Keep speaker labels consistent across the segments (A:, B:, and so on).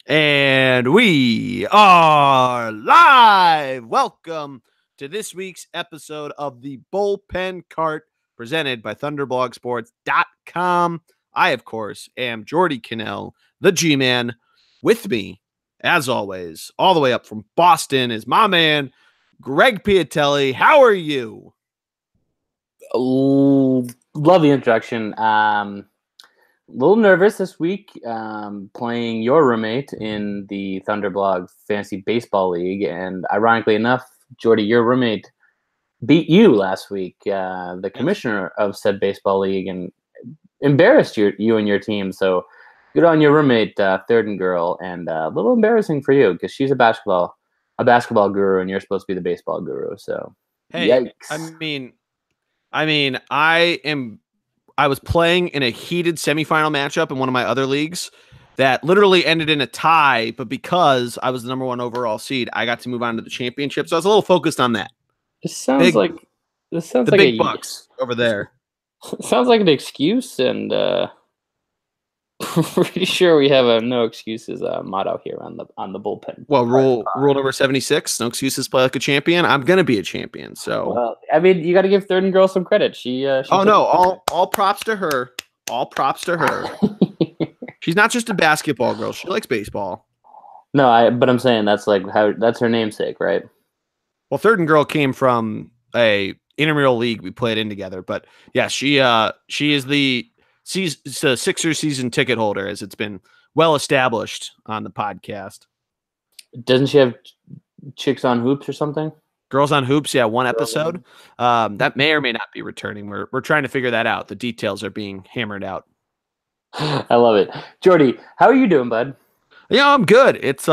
A: And we are live. Welcome to this week's episode of the Bullpen Cart presented by ThunderblogSports.com. I, of course, am Jordy Cannell, the G-Man. With me, as always, all the way up from Boston is my man, Greg Piatelli. How are you?
B: Oh, love the introduction. A little nervous this week playing your roommate in the Thunderblog Fantasy Baseball League. And ironically enough, Jordy, your roommate beat you last week, the commissioner of said baseball league, and embarrassed you and your team. So good on your roommate, Third and Girl, and a little embarrassing for you because she's a basketball guru and you're supposed to be the baseball guru. So
A: Hey,
B: yikes.
A: I was playing in a heated semifinal matchup in one of my other leagues that literally ended in a tie, but because I was the number one overall seed, I got to move on to the championship. So I was a little focused on that.
B: This sounds like
A: the big bucks over there.
B: Sounds like an excuse, and pretty sure we have a no excuses motto here on the bullpen.
A: Well, rule number 76: no excuses, play like a champion. I'm gonna be a champion. So,
B: well, I mean, you got to give Third and Girl some credit. She
A: all props to her. All props to her. She's not just a basketball girl; she likes baseball.
B: No, but I'm saying that's her namesake, right?
A: Well, Third and Girl came from a intramural league we played in together, but yeah, she is the Sixers season ticket holder, as it's been well established on the podcast.
B: Doesn't she have Chicks on Hoops or something?
A: Girls on Hoops, yeah, one episode. That may or may not be returning. We're trying to figure that out. The details are being hammered out.
B: I love it. Jordy, how are you doing, bud?
A: Yeah, I'm good. It's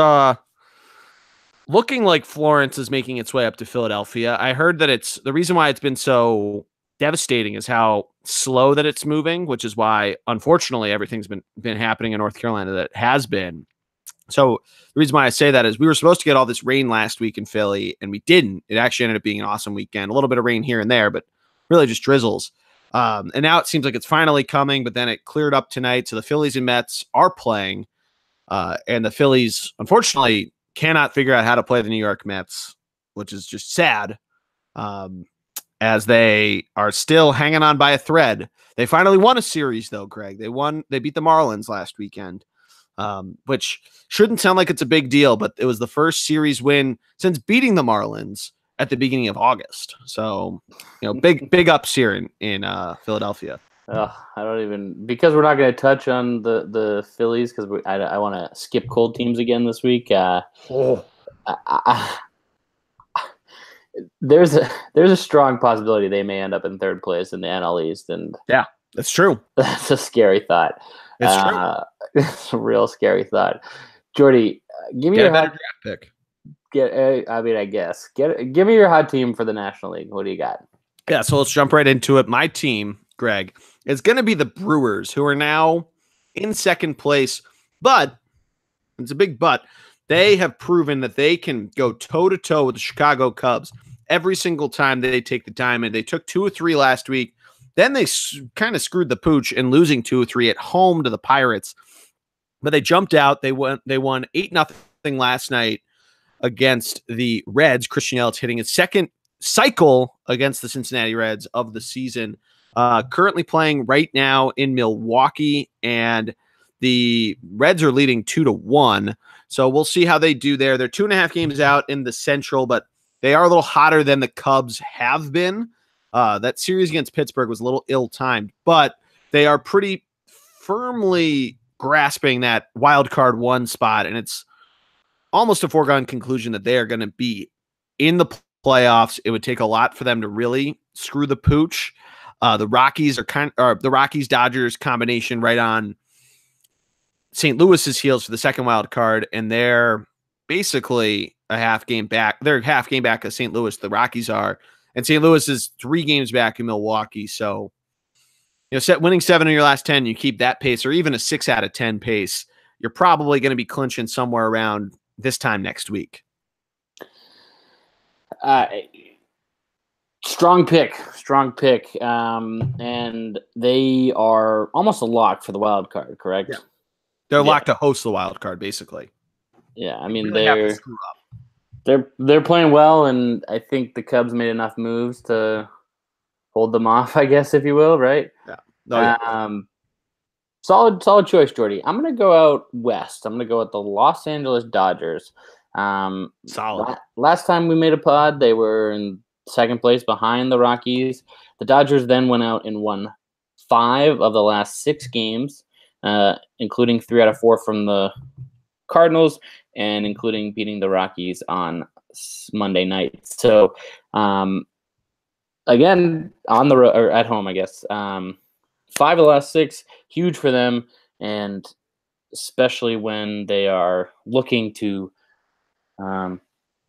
A: looking like Florence is making its way up to Philadelphia. I heard that the reason why it's been so devastating is how slow that it's moving, which is why, unfortunately, everything's been happening in North Carolina that has been. So the reason why I say that is we were supposed to get all this rain last week in Philly, and we didn't. It actually ended up being an awesome weekend. A little bit of rain here and there, but really just drizzles. And now it seems like it's finally coming, but then it cleared up tonight. So the Phillies and Mets are playing, and the Phillies, unfortunately, cannot figure out how to play the New York Mets, which is just sad. As they are still hanging on by a thread. They finally won a series, though, Greg. They beat the Marlins last weekend, which shouldn't sound like it's a big deal, but it was the first series win since beating the Marlins at the beginning of August. So, big ups here in Philadelphia.
B: I don't even, because we're not going to touch on the Phillies because I want to skip cold teams again this week. There's a strong possibility they may end up in third place in the NL East, and
A: yeah, that's true.
B: That's a scary thought.
A: It's true.
B: It's a real scary thought. Jordy, give me
A: your hot pick.
B: Give me your hot team for the National League. What do you got?
A: Yeah, so let's jump right into it. My team, Greg, is going to be the Brewers, who are now in second place, but it's a big but. They have proven that they can go toe-to-toe with the Chicago Cubs every single time they take the diamond. They took 2 or 3 last week. Then they kind of screwed the pooch in losing 2 or 3 at home to the Pirates. But they jumped out. They won 8-0 last night against the Reds. Christian Yelich hitting his second cycle against the Cincinnati Reds of the season. Currently playing right now in Milwaukee, and the Reds are leading 2-1. So we'll see how they do there. They're 2.5 games out in the Central, but they are a little hotter than the Cubs have been. That series against Pittsburgh was a little ill-timed, but they are pretty firmly grasping that wild card 1 spot, and it's almost a foregone conclusion that they are going to be in the playoffs. It would take a lot for them to really screw the pooch. The Rockies the Rockies-Dodgers combination right on St. Louis's heels for the second wild card, and they're basically a half game back. They're half game back of St. Louis. The Rockies are, and St. Louis is 3 games back in Milwaukee. So, winning 7 of your last 10, you keep that pace, or even a 6 out of 10 pace, you're probably going to be clinching somewhere around this time next week.
B: Strong pick. And they are almost a lock for the wild card, correct?
A: Yeah. They're locked to host the wild card, basically.
B: Yeah, I mean
A: Really have to screw up.
B: they're playing well, and I think the Cubs made enough moves to hold them off, I guess, if you will, right?
A: Yeah. Oh, yeah.
B: Solid choice, Jordy. I'm gonna go out west. I'm gonna go with the Los Angeles Dodgers.
A: Solid.
B: Last time we made a pod, they were in second place behind the Rockies. The Dodgers then went out and won 5 of the last 6 games, including 3 out of 4 from the Cardinals, and including beating the Rockies on Monday night. So, again, on the road or at home, I guess. 5 of the last 6, huge for them, and especially when they are looking to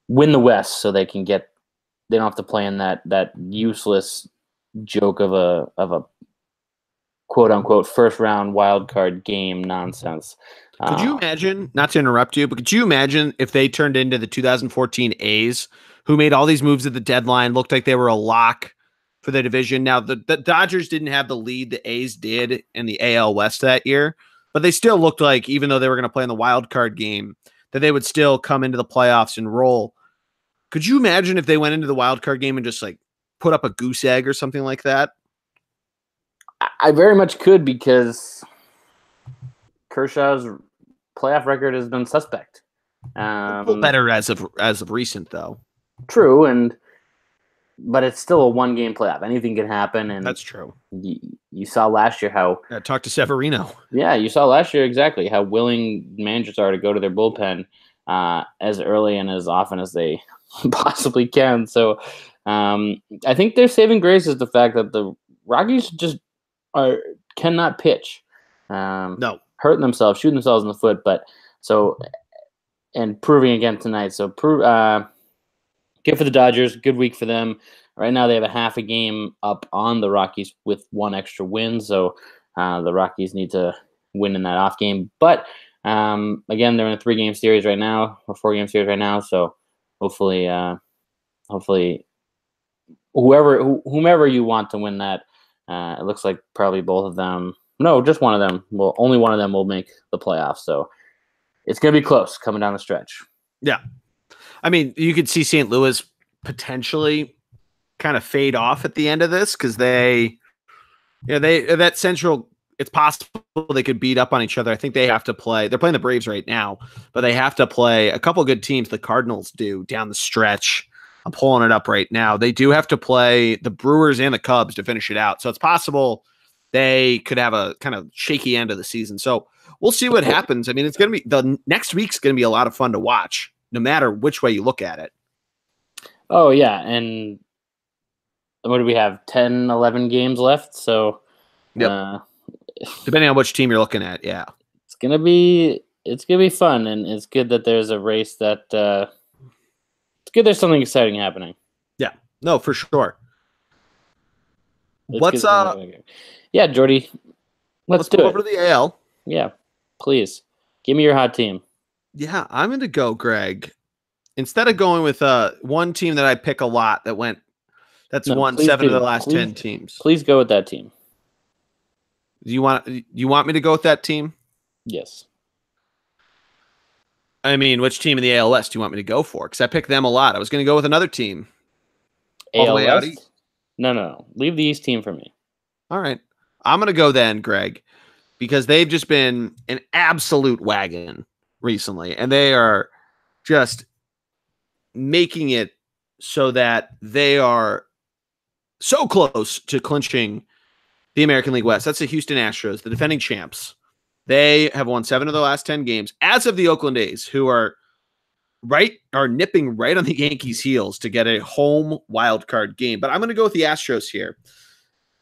B: win the West, so they can get. They don't have to play in that useless joke of a quote unquote first round wild card game nonsense.
A: Could you imagine, not to interrupt you, but could you imagine if they turned into the 2014 A's, who made all these moves at the deadline, looked like they were a lock for the division? Now, the Dodgers didn't have the lead the A's did in the AL West that year, but they still looked like, even though they were going to play in the wild card game, that they would still come into the playoffs and roll. Could you imagine if they went into the wild card game and just like put up a goose egg or something like that?
B: I very much could, because Kershaw's playoff record has been suspect.
A: A little better as of recent, though.
B: True, but it's still a 1-game playoff. Anything can happen, and
A: that's true.
B: You saw last year how
A: talk to Severino.
B: Yeah, you saw last year exactly how willing managers are to go to their bullpen as early and as often as they possibly can. So I think their saving grace is the fact that the Rockies just cannot pitch.
A: No.
B: Hurting themselves, shooting themselves in the foot, and proving again tonight. So good for the Dodgers. Good week for them. Right now they have a half a game up on the Rockies with 1 extra win. So the Rockies need to win in that off game. But again, they're in a 3-game series right now, or 4-game series right now. So hopefully whomever you want to win that, it looks like probably both of them. No, just one of them. Well, only one of them will make the playoffs. So it's going to be close coming down the stretch.
A: Yeah. I mean, you could see St. Louis potentially kind of fade off at the end of this, because that Central, it's possible they could beat up on each other. I think they have to play. They're playing the Braves right now, but they have to play a couple good teams. The Cardinals do down the stretch. I'm pulling it up right now. They do have to play the Brewers and the Cubs to finish it out. So it's possible they could have a kind of shaky end of the season. So we'll see what happens. I mean, it's going to be the next week's going to be a lot of fun to watch, no matter which way you look at it.
B: Oh, yeah. And what do we have? 10, 11 games left. So
A: yep. Depending on which team you're looking at. Yeah.
B: It's going to be fun. And it's good that there's a race that, it's good there's something exciting happening.
A: Yeah. No, for sure.
B: What's yeah, Jordy. Let's do
A: move
B: it.
A: Over to the AL.
B: Yeah, please. Give me your hot team.
A: Yeah, I'm going to go, Greg. Instead of going with one team that I pick a lot that's won 7 of the last 10 teams.
B: Please go with that team.
A: You want me to go with that team?
B: Yes.
A: I mean, which team in the AL West do you want me to go for? Because I picked them a lot. I was going to go with another team.
B: AL West? No. Leave the East team for me.
A: All right. I'm going to go then, Greg, because they've just been an absolute wagon recently, and they are just making it so that they are so close to clinching the American League West. That's the Houston Astros, the defending champs. They have won 7 of the last 10 games, as of the Oakland A's, who are nipping right on the Yankees' heels to get a home wild card game. But I'm going to go with the Astros here.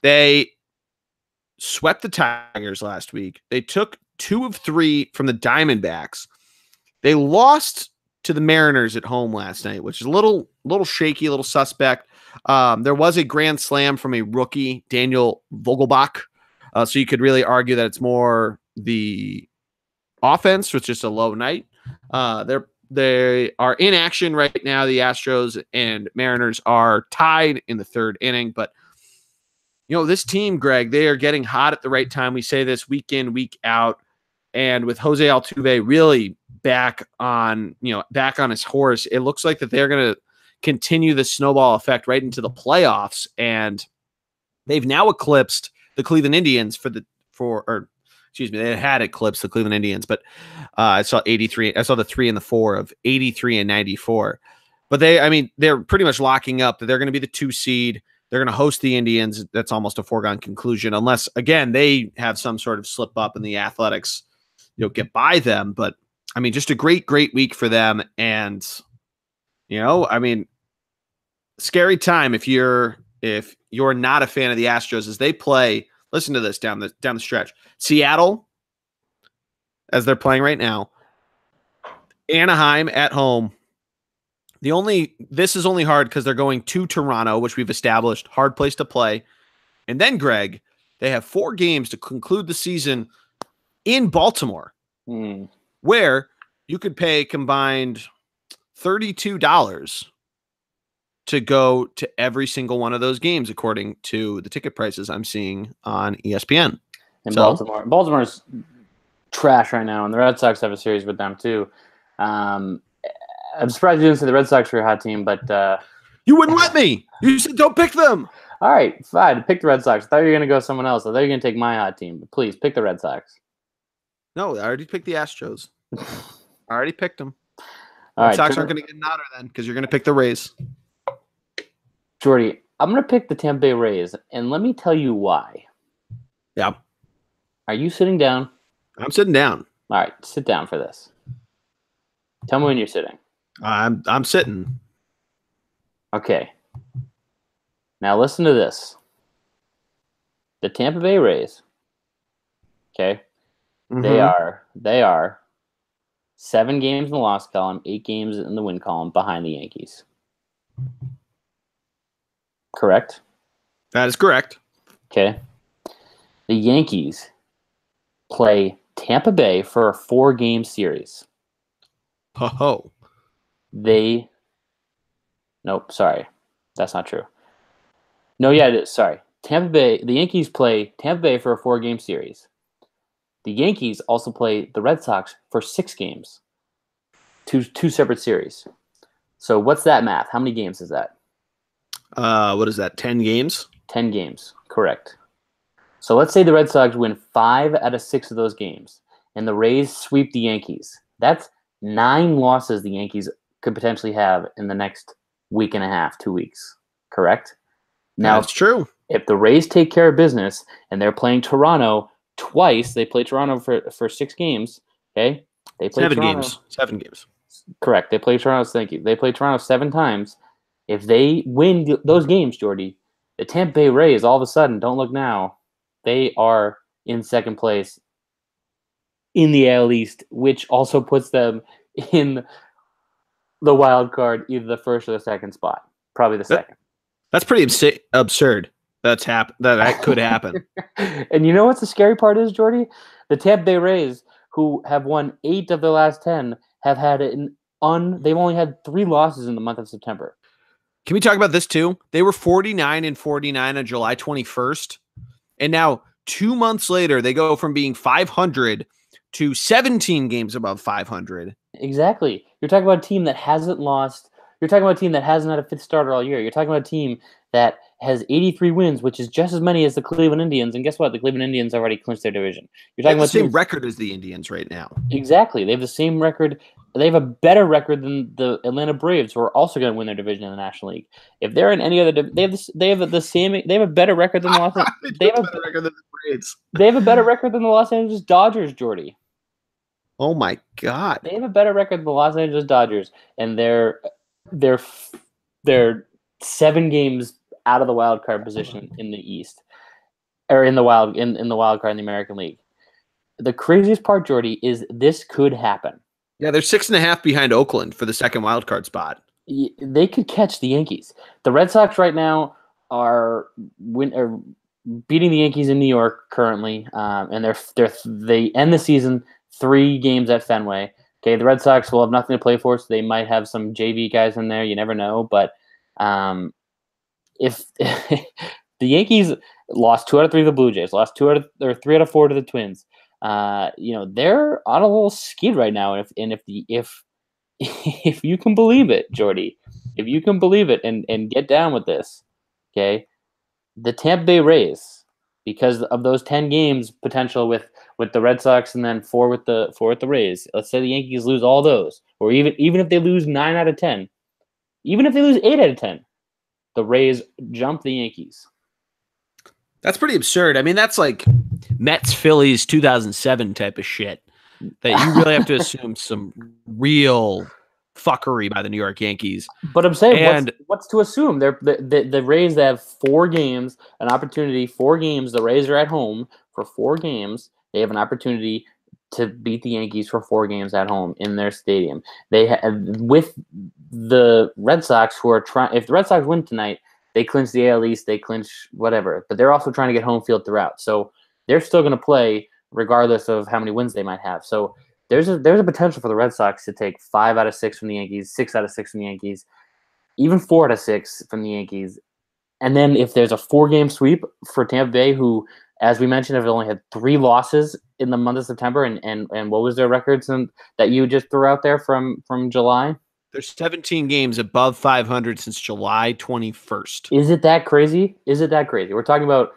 A: They swept the Tigers last week. They took 2 of 3 from the Diamondbacks. They lost to the Mariners at home last night, which is a little shaky, a little suspect. There was a grand slam from a rookie, Daniel Vogelbach. So you could really argue that it's more the offense, which is just a low night. They are in action right now. The Astros and Mariners are tied in the 3rd inning, but this team, Greg, they are getting hot at the right time. We say this week in, week out. And with Jose Altuve really back on his horse. It looks like that they're going to continue the snowball effect right into the playoffs, and they've now eclipsed the Cleveland Indians they had eclipsed the Cleveland Indians, but I saw 83. I saw the 3 and the 4 of 83 and 94. But they're pretty much locking up that they're going to be the 2 seed. They're going to host the Indians. That's almost a foregone conclusion, unless again they have some sort of slip up in the Athletics, get by them. But just a great week for them, and scary time if you're not a fan of the Astros as they play. Listen to this down the stretch. Seattle, as they're playing right now. Anaheim at home. This is only hard because they're going to Toronto, which we've established, hard place to play. And then, Greg, they have 4 games to conclude the season in Baltimore, where you could pay combined $32 to go to every single one of those games, according to the ticket prices I'm seeing on ESPN.
B: In Baltimore. Baltimore's trash right now, and the Red Sox have a series with them too. I'm surprised you didn't say the Red Sox were your hot team, but
A: you wouldn't let me. You said don't pick them.
B: All right, fine. Pick the Red Sox. I thought you were going to go someone else. I thought you were going to take my hot team, but please pick the Red Sox.
A: No, I already picked the Astros. I already picked them.
B: All
A: Red Sox aren't going to get an honor then because you're going to pick the Rays.
B: Jordy, I'm going to pick the Tampa Bay Rays, and let me tell you why.
A: Yeah.
B: Are you sitting down?
A: I'm sitting down.
B: All right, sit down for this. Tell me when you're sitting.
A: I'm sitting.
B: Okay. Now listen to this. The Tampa Bay Rays. Okay.
A: Mm-hmm.
B: They are 7 games in the loss column, 8 games in the win column behind the Yankees. Correct?
A: That is correct.
B: Okay. The Yankees play Tampa Bay for a 4-game series.
A: Oh.
B: Nope, sorry. That's not true. No, yeah, it is. Sorry. The Yankees play Tampa Bay for a 4-game series. The Yankees also play the Red Sox for 6 games. Two separate series. So what's that math? How many games is that?
A: What is that, 10 games?
B: 10 games, correct. So let's say the Red Sox win 5 out of 6 of those games, and the Rays sweep the Yankees. That's 9 losses the Yankees could potentially have in the next week and a half, 2 weeks, correct? Now,
A: that's true.
B: If the Rays take care of business and they're playing Toronto twice, they play Toronto for 6 games, okay? They play
A: 7 games.
B: Correct. They play Toronto, thank you. They play Toronto 7 times. If they win those games, Jordy, the Tampa Bay Rays, all of a sudden, don't look now, they are in second place in the AL East, which also puts them in the wild card, either the first or the second spot. Probably the second.
A: That's pretty absurd. That could happen.
B: And you know what the scary part is, Jordy? The Tampa Bay Rays, who have won 8 of their last 10, have had they've only had 3 losses in the month of September.
A: Can we talk about this too? They were 49-49 on July 21st. And now 2 months later, they go from being 500 to 17 games above 500.
B: Exactly. You're talking about a team that hasn't lost. You're talking about a team that hasn't had a 5th starter all year. You're talking about a team that has 83 wins, which is just as many as the Cleveland Indians. And guess what? The Cleveland Indians already clinched their division. You're talking about
A: the same record as the Indians right now.
B: Exactly. They have the same record. They have a better record than the Atlanta Braves, who are also going to win their division in the National League. If they're in any other, they have a better record than the Los Angeles. They have a better record than the Braves. They have a better record than the Los Angeles Dodgers, Jordy.
A: Oh my God!
B: They have a better record than the Los Angeles Dodgers, and they're 7 games out of the wild card position in the East, or in the wild card in the American League. The craziest part, Jordy, is this could happen.
A: Yeah, they're 6.5 behind Oakland for the second wild card spot.
B: They could catch the Yankees. The Red Sox right now are beating the Yankees in New York currently, and they end the season 3 games at Fenway. Okay, the Red Sox will have nothing to play for, so they might have some JV guys in there. You never know, but if the Yankees lost 2 out of 3 to the Blue Jays, lost 3 out of 4 to the Twins, they're on a little skid right now. If if you can believe it, Jordy, if you can believe it and get down with this, okay, the Tampa Bay Rays, because of those 10 games potential with the Red Sox and then four with the Rays. Let's say the Yankees lose all those, or even if they lose 9 out of 10, even if they lose 8 out of 10, the Rays jump the Yankees.
A: That's pretty absurd. I mean, that's like Mets Phillies 2007 type of shit that you really have to assume some real fuckery by the New York Yankees.
B: But I'm saying, what's to assume? The Rays have 4 games, four games. The Rays are at home for 4 games. They have an opportunity to beat the Yankees for 4 games at home in their stadium. With the Red Sox, who are trying. If the Red Sox win tonight, they clinch the AL East, they clinch whatever. But they're also trying to get home field throughout. So they're still going to play regardless of how many wins they might have. So there's a potential for the Red Sox to take 5 out of 6 from the Yankees, 6 out of 6 from the Yankees, even 4 out of 6 from the Yankees. And then if there's a 4-game sweep for Tampa Bay, who, as we mentioned, have only had 3 losses in the month of September, and what was their records that you just threw out there from July?
A: There's 17 games above 500 since July 21st.
B: Is it that crazy? We're talking about.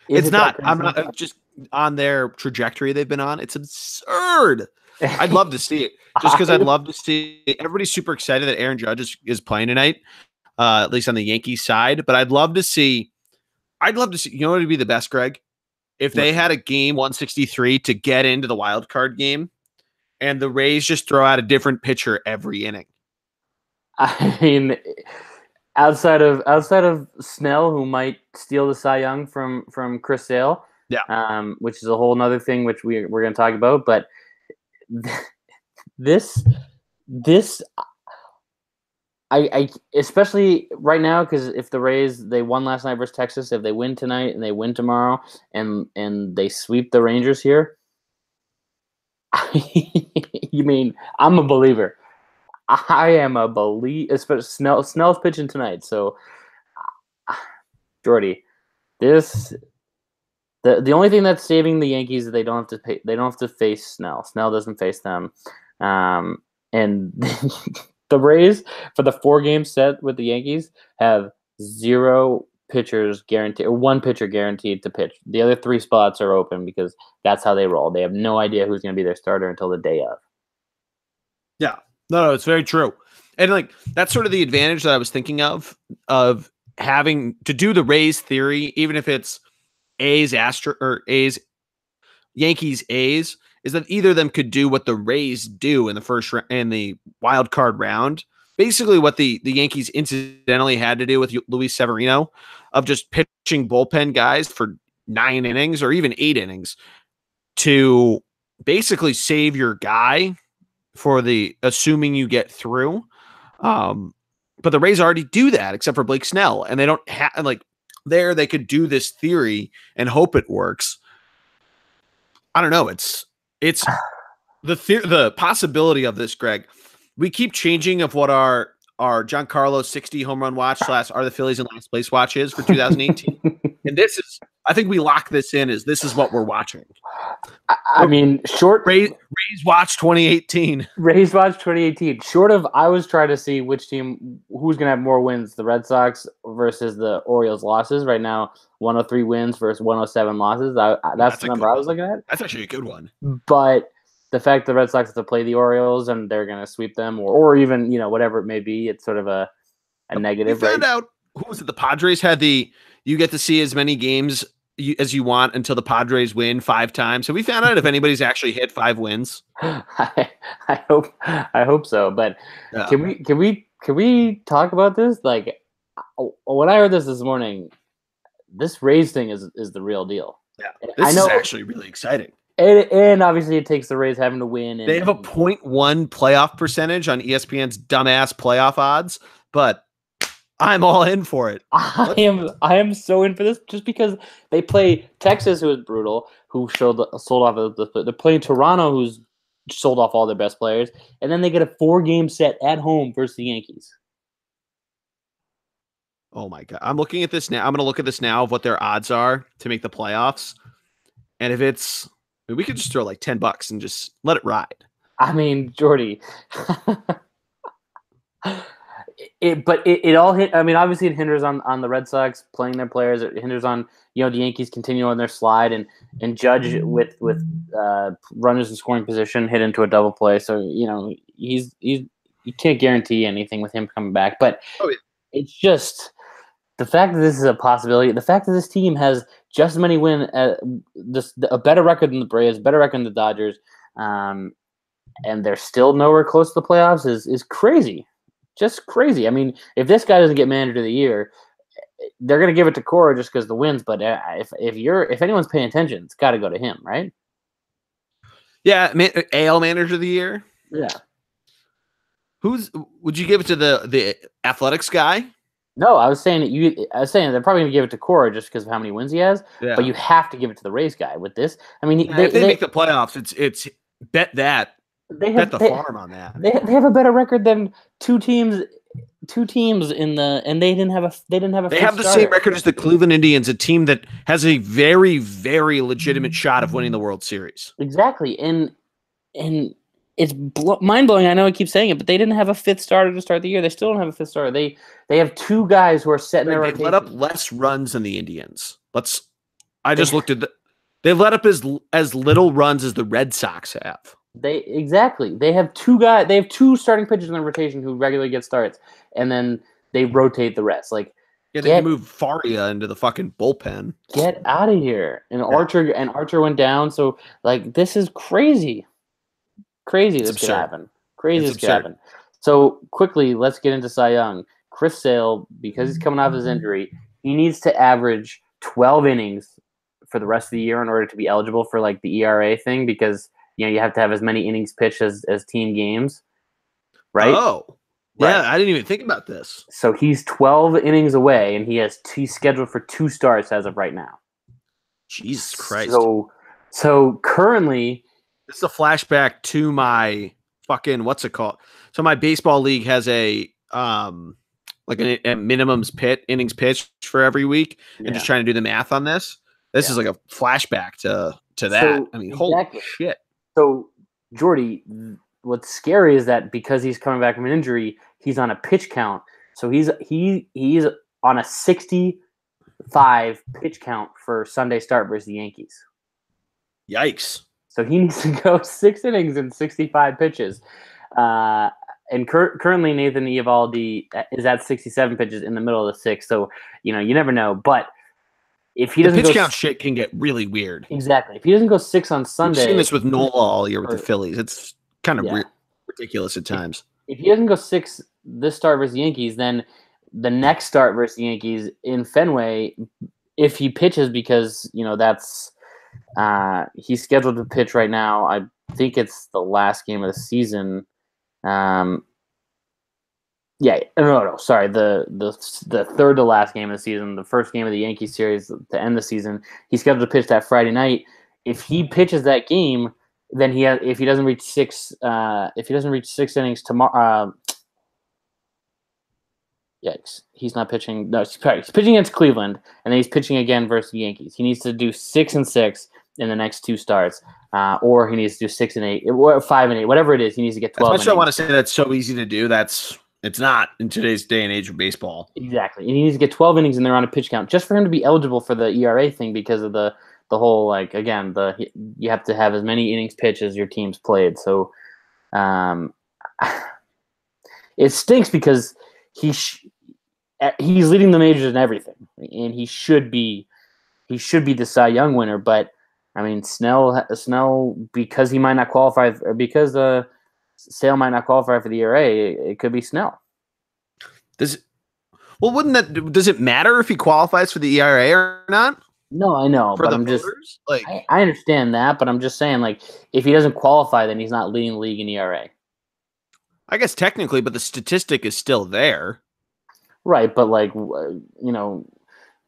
A: It's not. I'm not just on their trajectory they've been on. It's absurd. I'd love to see it, just because I'd love to see it. Everybody's super excited that Aaron Judge is playing tonight, at least on the Yankees side. But I'd love to see. You know what would be the best, Greg? If they had a game 163 to get into the wild card game, and the Rays just throw out a different pitcher every inning.
B: I mean, outside of Snell, who might steal the Cy Young from Chris Sale, which is a whole other thing which we're going to talk about. But this I especially right now, because if the Rays, they won last night versus Texas, if they win tonight and they win tomorrow and they sweep the Rangers here, you mean I'm a believer. I am a believer. Especially Snell's pitching tonight, so Jordy, the only thing that's saving the Yankees is they don't have to pay. They don't have to face Snell. Snell doesn't face them, and the Rays, for the 4-game set with the Yankees, have 0 pitchers guaranteed, or 1 pitcher guaranteed to pitch. The other 3 spots are open because that's how they roll. They have no idea who's going to be their starter until the day of.
A: Yeah. No, it's very true. And like that's sort of the advantage that I was thinking of having to do the Rays theory, even if it's Yankees A's, is that either of them could do what the Rays do in the wild card round. Basically what the Yankees incidentally had to do with Luis Severino, of just pitching bullpen guys for 9 innings or even 8 innings to basically save your guy for assuming you get through. But the Rays already do that, except for Blake Snell, and they don't have they could do this theory and hope it works. I don't know. It's the possibility of this, Greg. We keep changing of what our Giancarlo 60 home run watch / are the Phillies in last place watch is for 2018. And this is, I think we lock this in as this is what we're watching.
B: I mean,
A: Rays watch 2018.
B: Rays watch 2018. Short of, I was trying to see which team, who's going to have more wins, the Red Sox versus the Orioles losses. Right now, 103 wins versus 107 losses. That's the number I was looking at.
A: That's actually a good one.
B: But the fact the Red Sox have to play the Orioles and they're going to sweep them, or even, whatever it may be, it's sort of a negative.
A: We found out, who was it? The Padres had you get to see as many games as you want until the Padres win 5 times. So we found out if anybody's actually hit 5 wins.
B: I hope so. But can we talk about this? Like, when I heard this morning, this Rays thing is the real deal.
A: Yeah, this is actually really exciting.
B: And obviously it takes the Rays having to win.
A: They have a 0.1 playoff percentage on ESPN's dumbass playoff odds, but I'm all in for it.
B: I am so in for this, just because they play Texas, who is brutal, who sold off they're playing Toronto, who's sold off all their best players, and then they get a 4-game set at home versus the Yankees.
A: Oh my God. I'm looking at this now. I'm going to look at this now of what their odds are to make the playoffs. And if it's I mean, we could just throw like $10 and just let it ride.
B: I mean, Jordy. It all hit. I mean, obviously, it hinders on the Red Sox playing their players. It hinders on the Yankees continue on their slide and Judge with runners in scoring position hit into a double play. So he's you can't guarantee anything with him coming back. But it's just the fact that this is a possibility. The fact that this team has just as many wins, a better record than the Braves, better record than the Dodgers, and they're still nowhere close to the playoffs is crazy. Just crazy. I mean, if this guy doesn't get manager of the year, they're going to give it to Cora just because the wins. But if anyone's paying attention, it's got to go to him, right?
A: Yeah, AL manager of the year.
B: Yeah.
A: Would you give it to the Athletics guy?
B: No, I was saying they're probably going to give it to Cora just because of how many wins he has. Yeah. But you have to give it to the Rays guy with this. I mean,
A: if they make the playoffs, it's bet that. Bet the farm on that.
B: They have a better record than two teams in the, and they didn't have a. They have
A: the same record as the Cleveland Indians, a team that has a very, very legitimate shot of winning the World Series.
B: Exactly, and it's mind blowing. I know I keep saying it, but they didn't have a fifth starter to start the year. They still don't have a fifth starter. They have two guys who are setting their rotation.
A: They let up less runs than the Indians. I just looked at they let up as little runs as the Red Sox have.
B: They have two guys. They have two starting pitchers in the rotation who regularly get starts, and then they rotate the rest. Like,
A: they move Faria into the fucking bullpen.
B: Get out of here! And Archer went down. So this is crazy. Crazy this could happen. Crazy this could happen. So quickly, let's get into Cy Young. Chris Sale, because he's coming off his injury, he needs to average 12 innings for the rest of the year in order to be eligible for the ERA thing because. You have to have as many innings pitched as team games, right?
A: Oh, yeah, right. I didn't even think about this.
B: So he's 12 innings away, and he's scheduled for 2 starts as of right now.
A: Jesus Christ!
B: So currently,
A: this is a flashback to my fucking what's it called? So my baseball league has a minimums innings pitched for every week, and just trying to do the math on this. This is like a flashback to that. So, I mean, holy shit.
B: So, Jordy, what's scary is that because he's coming back from an injury, he's on a pitch count. So he's on a 65 pitch count for Sunday start versus the Yankees.
A: Yikes.
B: So he needs to go 6 innings and 65 pitches. And currently Nathan Eovaldi is at 67 pitches in the middle of the 6th. So, you never know. But if he doesn't,
A: the pitch count shit can get really weird.
B: Exactly. If he doesn't go 6 on Sunday,
A: we've seen this with Nola all year with the Phillies. It's kind of ridiculous at times.
B: If he doesn't go 6 this start versus the Yankees, then the next start versus the Yankees in Fenway, if he pitches, because that's he's scheduled to pitch right now. I think it's the last game of the season. Sorry. The third to last game of the season, the first game of the Yankees series to end the season. He's scheduled to pitch that Friday night. If he pitches that game, then if he doesn't reach 6 innings tomorrow, he's not pitching. No, he's pitching against Cleveland, and then he's pitching again versus the Yankees. He needs to do 6 and 6 in the next 2 starts, or he needs to do 6 and 8, or 5 and 8, whatever it is. He needs to get 12.
A: As much as I want to say that's so easy to do, it's not in today's day and age of baseball.
B: Exactly. And he needs to get 12 innings and they're on a pitch count just for him to be eligible for the ERA thing because of the whole, you have to have as many innings pitched as your team's played. So it stinks because he's leading the majors in everything. And he should be the Cy Young winner. But, I mean, Snell, because he might not qualify, or because Sale might not qualify for the ERA, it could be Snell.
A: Does it matter if he qualifies for the ERA or not?
B: No, I know, but I'm voters? I understand that, but I'm just saying, if he doesn't qualify, then he's not leading the league in ERA.
A: I guess technically, but the statistic is still there.
B: Right, but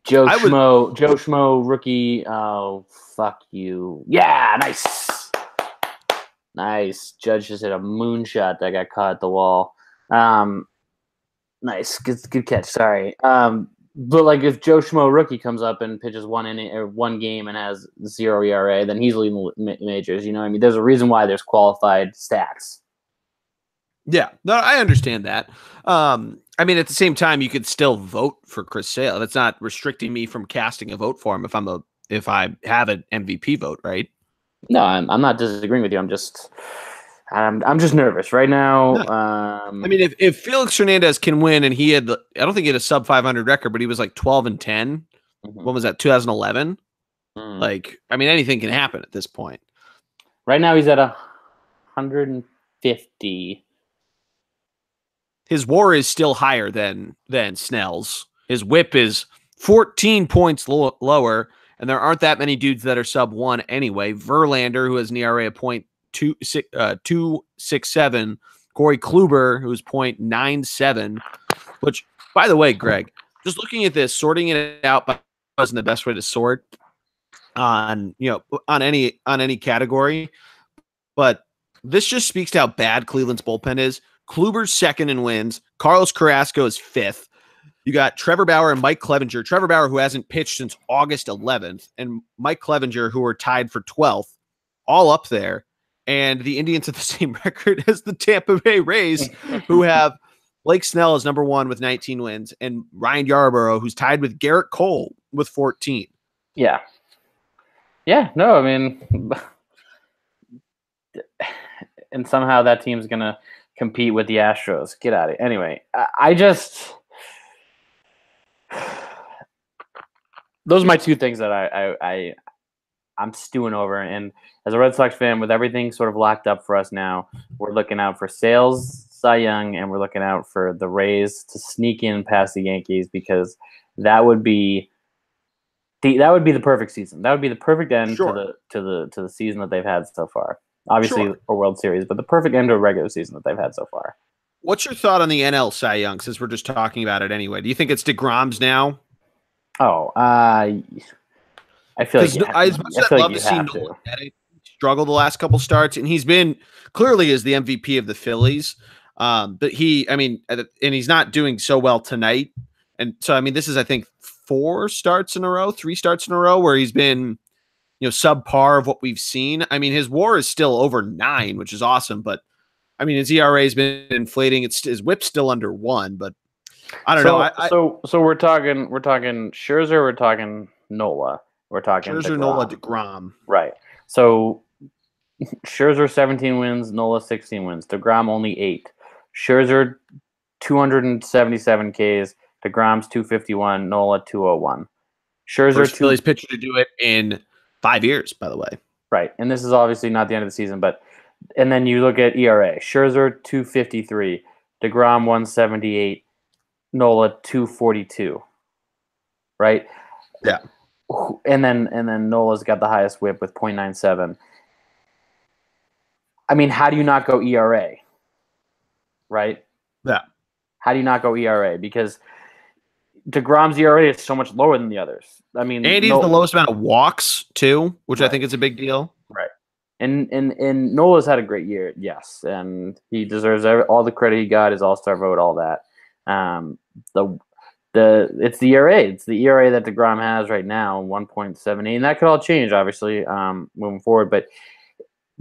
B: Joe Schmo rookie. Oh, fuck you! Yeah, nice. Nice. Judge just hit a moonshot that got caught at the wall. Nice. Good catch. Sorry. But like if Joe Schmo rookie comes up and pitches one inning or one game and has 0 ERA, then he's leading the majors. You know what I mean? There's a reason why there's qualified stats.
A: Yeah, no, I understand that. I mean, at the same time, you could still vote for Chris Sale. That's not restricting me from casting a vote for him if I have an MVP vote, right?
B: No, I'm not disagreeing with you. I'm just nervous right now.
A: No. I mean, if Felix Hernandez can win, and I don't think he had a sub 500 record, but he was like 12-10. When was that? 2011. Like, I mean, anything can happen at this point.
B: Right now, he's at 150.
A: His WAR is still higher than Snell's. His WHIP is 14 points lower, and there aren't that many dudes that are sub 1 anyway. Verlander, who has an ERA of .267, Corey Kluber, who's .97, which, by the way, Greg, just looking at this, sorting it out wasn't the best way to sort on any category, but this just speaks to how bad Cleveland's bullpen is. Kluber's second in wins. Carlos Carrasco is fifth. You got Trevor Bauer and Mike Clevenger. Trevor Bauer, who hasn't pitched since August 11th, and Mike Clevenger, who are tied for 12th, all up there. And the Indians have the same record as the Tampa Bay Rays, who have Blake Snell as number 1 with 19 wins, and Ryan Yarborough, who's tied with Garrett Cole with 14.
B: Yeah. Yeah, no, I mean, and somehow that team's going to compete with the Astros. Get out of it. Anyway, those are my two things that I'm stewing over. And as a Red Sox fan, with everything sort of locked up for us now, we're looking out for Sales, Cy Young, and we're looking out for the Rays to sneak in past the Yankees, because that would be the perfect season. That would be the perfect end to the season that they've had so far. Obviously, a World Series, but the perfect end to a regular season that they've had so far.
A: What's your thought on the NL Cy Young, since we're just talking about it anyway? Do you think it's DeGrom's now?
B: Oh, I feel like
A: I'd love to see Nola struggle the last couple starts, and he's been clearly as the MVP of the Phillies. But he's not doing so well tonight. And so, I mean, this is, I think, 3 starts in a row where he's been, subpar of what we've seen. I mean, his WAR is still over 9, which is awesome. But I mean, his ERA has been inflating. His WHIP's still under 1, but I don't know.
B: So we're talking Scherzer, we're talking Nola, we're talking
A: Scherzer,
B: DeGrom.
A: Nola, DeGrom.
B: Right. So Scherzer 17 wins, Nola 16 wins, DeGrom only 8. Scherzer 277 Ks, DeGrom's 251, Nola 201. Scherzer
A: First Phillies pitcher to do it in 5 years, by the way.
B: Right. And this is obviously not the end of the season, and then you look at ERA. Scherzer 253, DeGrom 178, Nola 242. Right?
A: Yeah.
B: And then Nola's got the highest WHIP with .97. I mean, how do you not go ERA? Right?
A: Yeah.
B: How do you not go ERA? Because DeGrom's ERA is so much lower than the others. I mean,
A: and he's the lowest amount of walks too, which I think is a big deal.
B: Right. And Nola's had a great year, yes, and he deserves all the credit he got, his All-Star vote, all that. It's the ERA. It's the ERA that DeGrom has right now, 1.78, and that could all change, obviously, moving forward. But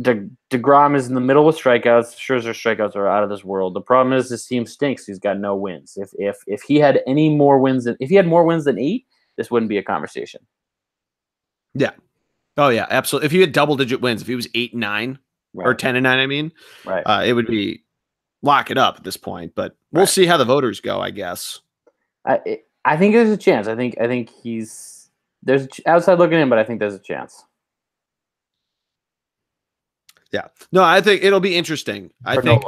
B: DeGrom is in the middle with strikeouts. Scherzer's strikeouts are out of this world. The problem is this team stinks. He's got no wins. If he had any more wins if he had more wins than 8, this wouldn't be a conversation.
A: Yeah. Oh yeah, absolutely. If he had double-digit wins, if he was 8-9 or 10-9, I mean,
B: right,
A: it would be lock it up at this point. But we'll see how the voters go, I guess.
B: I think there's a chance. I think there's outside looking in, but I think there's a chance.
A: Yeah. No, I think it'll be interesting. I just think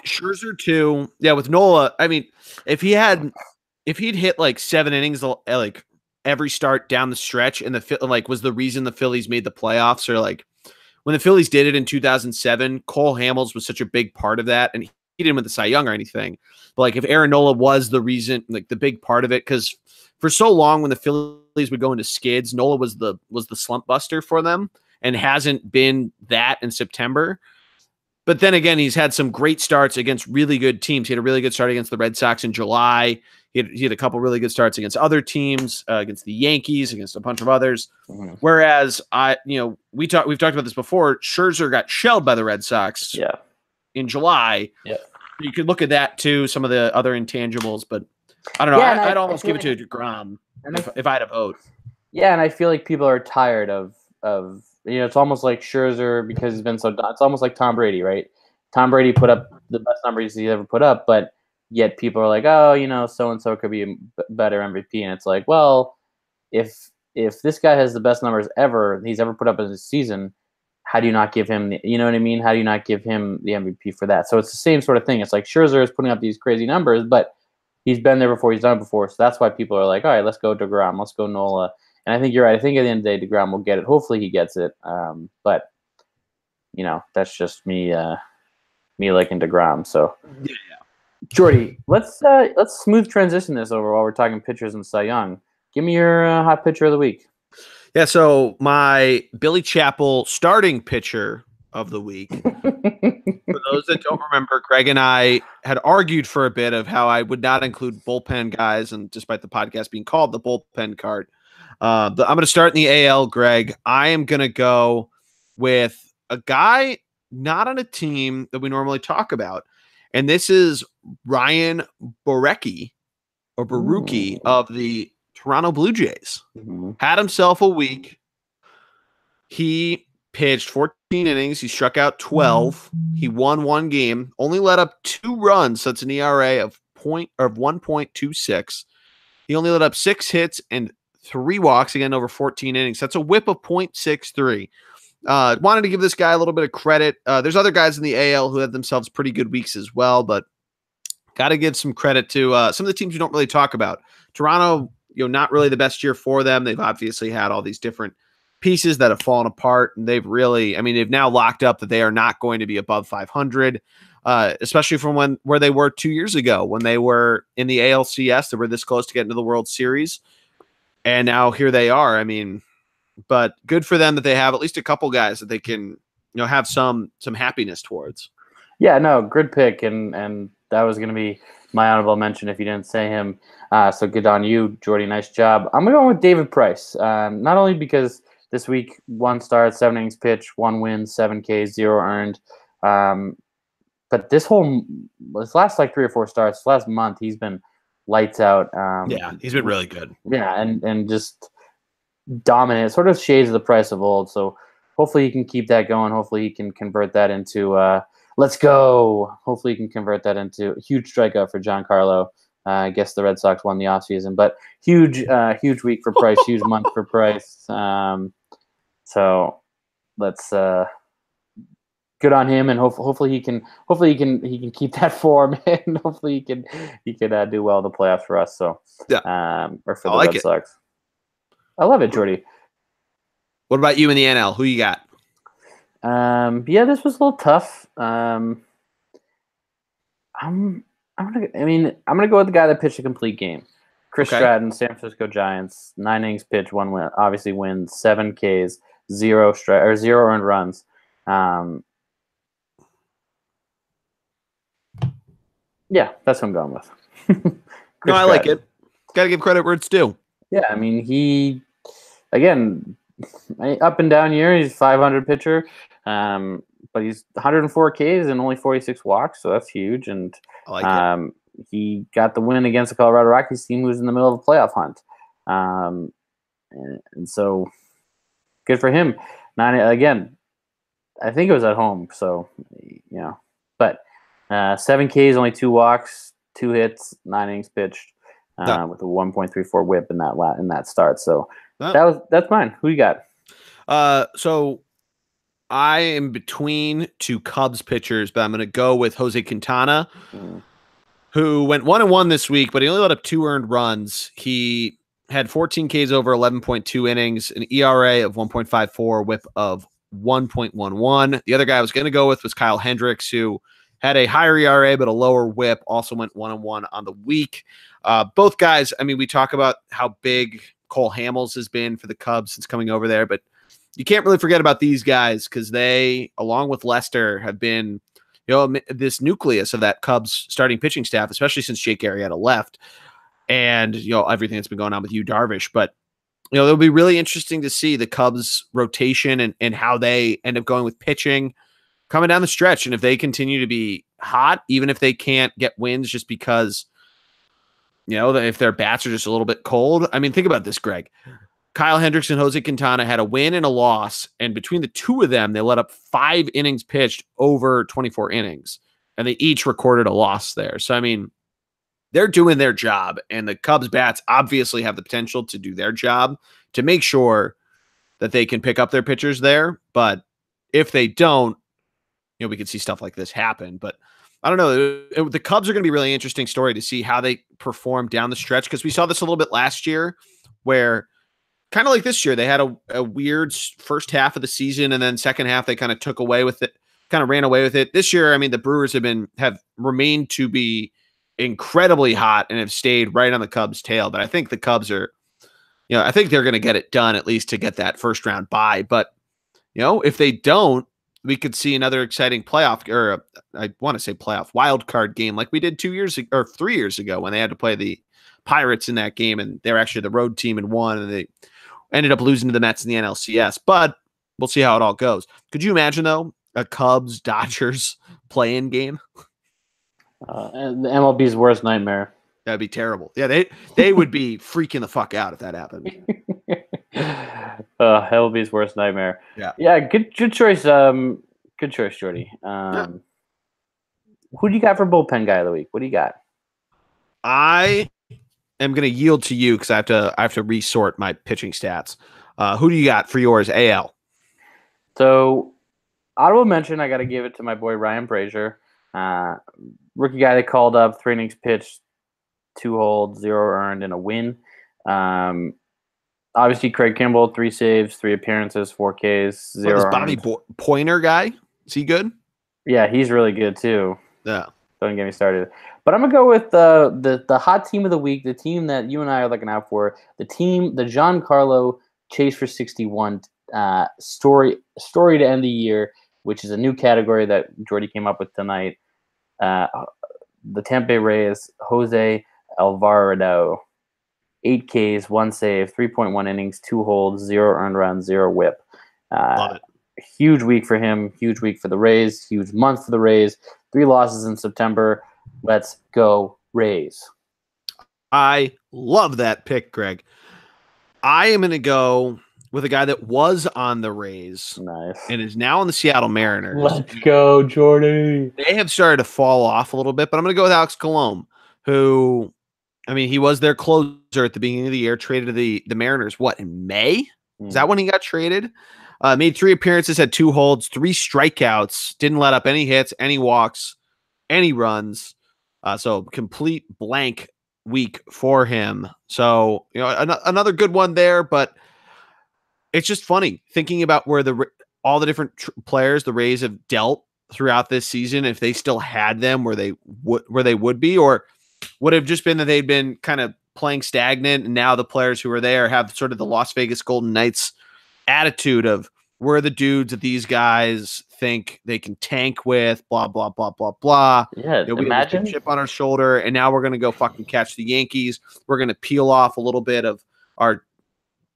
A: Scherzer too. Yeah, with Nola, I mean, if he'd hit like 7 innings like every start down the stretch, and was the reason the Phillies made the playoffs, or like when the Phillies did it in 2007, Cole Hamels was such a big part of that, and he didn't win the Cy Young or anything. But like if Aaron Nola was the reason, like the big part of it, because for so long when the Phillies would go into skids, Nola was the slump buster for them, and hasn't been that in September. But then again, he's had some great starts against really good teams. He had a really good start against the Red Sox in July. He had a couple really good starts against other teams, against the Yankees, against a bunch of others.
B: Mm-hmm.
A: Whereas we've talked about this before. Scherzer got shelled by the Red Sox in July.
B: Yeah.
A: You could look at that too, some of the other intangibles, but I don't know. I'd almost give it to DeGrom if I had a vote.
B: Yeah, and I feel like people are tired of it's almost like Scherzer because he's been it's almost like Tom Brady, right? Tom Brady put up the best numbers he's ever put up, but yet people are like, oh, so and so could be a better MVP, and it's like, well, if this guy has the best numbers he's ever put up in a season, how do you not give him you know what I mean? How do you not give him the MVP for that? So it's the same sort of thing. It's like Scherzer is putting up these crazy numbers, but he's been there before, he's done it before, so that's why people are like, all right, let's go DeGrom, let's go Nola. And I think you're right. I think at the end of the day, DeGrom will get it. Hopefully he gets it. But that's just me liking DeGrom. So
A: yeah.
B: Jordy, let's smooth transition this over while we're talking pitchers and Cy Young. Give me your hot pitcher of the week.
A: Yeah, so my Billy Chappell starting pitcher of the week. For those that don't remember, Greg and I had argued for a bit of how I would not include bullpen guys, and despite the podcast being called the bullpen card. I'm going to start in the AL, Greg. I am going to go with a guy not on a team that we normally talk about, and this is Ryan Borucki of the Toronto Blue Jays.
B: Mm-hmm.
A: Had himself a week. He pitched 14 innings. He struck out 12. He won one game. Only let up 2 runs. So it's an ERA of 1.26. He only let up 6 hits and 3 walks, again, over 14 innings. That's a whip of 0.63. Wanted to give this guy a little bit of credit. There's other guys in the AL who have themselves pretty good weeks as well, but got to give some credit to some of the teams you don't really talk about. Toronto, not really the best year for them. They've obviously had all these different pieces that have fallen apart, and they've now locked up that they are not going to be above 500, especially from where they were 2 years ago when they were in the ALCS. They were this close to getting to the World Series, and now here they are. But good for them that they have at least a couple guys that they can, have some happiness towards.
B: Yeah, no, good pick, and that was going to be my honorable mention if you didn't say him. So good on you, Jordy. Nice job. I'm going to go with David Price, not only because this week 1 start, 7 innings pitched, 1 win, 7 Ks, 0 earned. But this last 3 or 4 starts, last month, he's been lights out.
A: He's been really good.
B: Yeah, and just dominant, sort of shades of the Price of old. So hopefully he can keep that going. Hopefully he can convert that into let's go. Hopefully he can convert that into a huge strikeout for Giancarlo. I guess the Red Sox won the offseason, but huge week for Price, huge month for Price. So let's good on him, and hopefully he can keep that form, and hopefully he can do well in the playoffs for us. So or for the Red Sox. I love it, Jordy.
A: What about you in the NL? Who you got?
B: This was a little tough. I'm gonna go with the guy that pitched a complete game. Chris Stratton, San Francisco Giants, 9 innings pitched, 1 win, obviously wins, 7 Ks, 0 earned runs. That's what I'm going with.
A: No, I like it. Got to give credit where it's due.
B: Yeah, he again, up and down year. He's 500 pitcher, but he's 104 Ks and only 46 walks, so that's huge. And
A: I like it.
B: He got the win against the Colorado Rockies team, who was in the middle of a playoff hunt, and so good for him. Again, I think it was at home, so but 7 Ks, only 2 walks, 2 hits, 9 innings pitched, with a 1.34 WHIP in that start. So that's mine. Who you got?
A: So I am between 2 Cubs pitchers, but I'm going to go with Jose Quintana, who went 1-1 this week, but he only let up 2 earned runs. He had 14 Ks over 11.2 innings, an ERA of 1.54, WHIP of 1.11. The other guy I was going to go with was Kyle Hendricks, who had a higher ERA but a lower WHIP, also went 1-1 on the week. Both guys, we talk about how big Cole Hamels has been for the Cubs since coming over there, but you can't really forget about these guys because they, along with Lester, have been this nucleus of that Cubs starting pitching staff, especially since Jake Arrieta left. and everything that's been going on with Darvish. But it'll be really interesting to see the Cubs rotation and how they end up going with pitching coming down the stretch. And if they continue to be hot, even if they can't get wins just because, if their bats are just a little bit cold. I mean, think about this, Greg. Kyle Hendricks and Jose Quintana had a win and a loss. And between the two of them, they let up 5 innings pitched over 24 innings. And they each recorded a loss there. So, I mean, they're doing their job. And the Cubs bats obviously have the potential to do their job to make sure that they can pick up their pitchers there. But if they don't, we could see stuff like this happen. But I don't know. The Cubs are going to be a really interesting story to see how they perform down the stretch, because we saw this a little bit last year where kind of like this year, they had a weird first half of the season, and then second half they kind of took away with it, kind of ran away with it. This year, I mean, the Brewers have remained to be incredibly hot and have stayed right on the Cubs' tail. But I think the Cubs are, I think they're going to get it done at least to get that first round bye. But if they don't, we could see another exciting playoff, or I want to say playoff wild card game like we did 2 years or 3 years ago when they had to play the Pirates in that game, and they're actually the road team and won, and they ended up losing to the Mets in the NLCS. But we'll see how it all goes. Could you imagine, though, a Cubs-Dodgers play-in game?
B: The MLB's worst nightmare.
A: That'd be terrible. Yeah, they would be freaking the fuck out if that happened.
B: MLB's worst nightmare. Yeah. Good choice. Good choice, Jordy. Who do you got for bullpen guy of the week? What do you got?
A: I am going to yield to you because I have to resort my pitching stats. Who do you got for yours, AL?
B: So, honorable mention, I got to give it to my boy Ryan Brazier. Rookie guy that called up, 3 innings pitched, 2 holds, 0 earned, and a win. Obviously, Craig Kimbrell, 3 saves, 3 appearances, 4 Ks, 0 earned.
A: Bobby Pointer guy? Is he good?
B: Yeah, he's really good too.
A: Yeah.
B: Don't get me started. But I'm going to go with the hot team of the week, the team that you and I are looking out for, the Giancarlo Chase for 61 story to end the year, which is a new category that Jordy came up with tonight. The Tampa Bay Rays, Jose Alvarado, 8 Ks, 1 save, 3.1 innings, 2 holds, 0 earned runs, 0 whip.
A: Love it.
B: Huge week for him, huge week for the Rays, huge month for the Rays. 3 losses in September. Let's go Rays.
A: I love that pick, Greg. I am going to go with a guy that was on the Rays and is now on the Seattle Mariners.
B: Let's go, Jordy.
A: They have started to fall off a little bit, but I'm going to go with Alex Colomé, who, I mean, he was their closer at the beginning of the year, traded to the Mariners, in May? Is that when he got traded? Made 3 appearances, had 2 holds, 3 strikeouts, didn't let up any hits, any walks, any runs. So complete blank week for him. So, another good one there, but it's just funny thinking about where all the different players the Rays have dealt throughout this season. If they still had them where they would be, or would have just been that they'd been kind of playing stagnant, and now the players who are there have sort of the Las Vegas Golden Knights attitude of we're the dudes that these guys think they can tank with, blah, blah, blah, blah, blah.
B: Yeah, imagine
A: a chip on our shoulder, and now we're going to go fucking catch the Yankees. We're going to peel off a little bit of our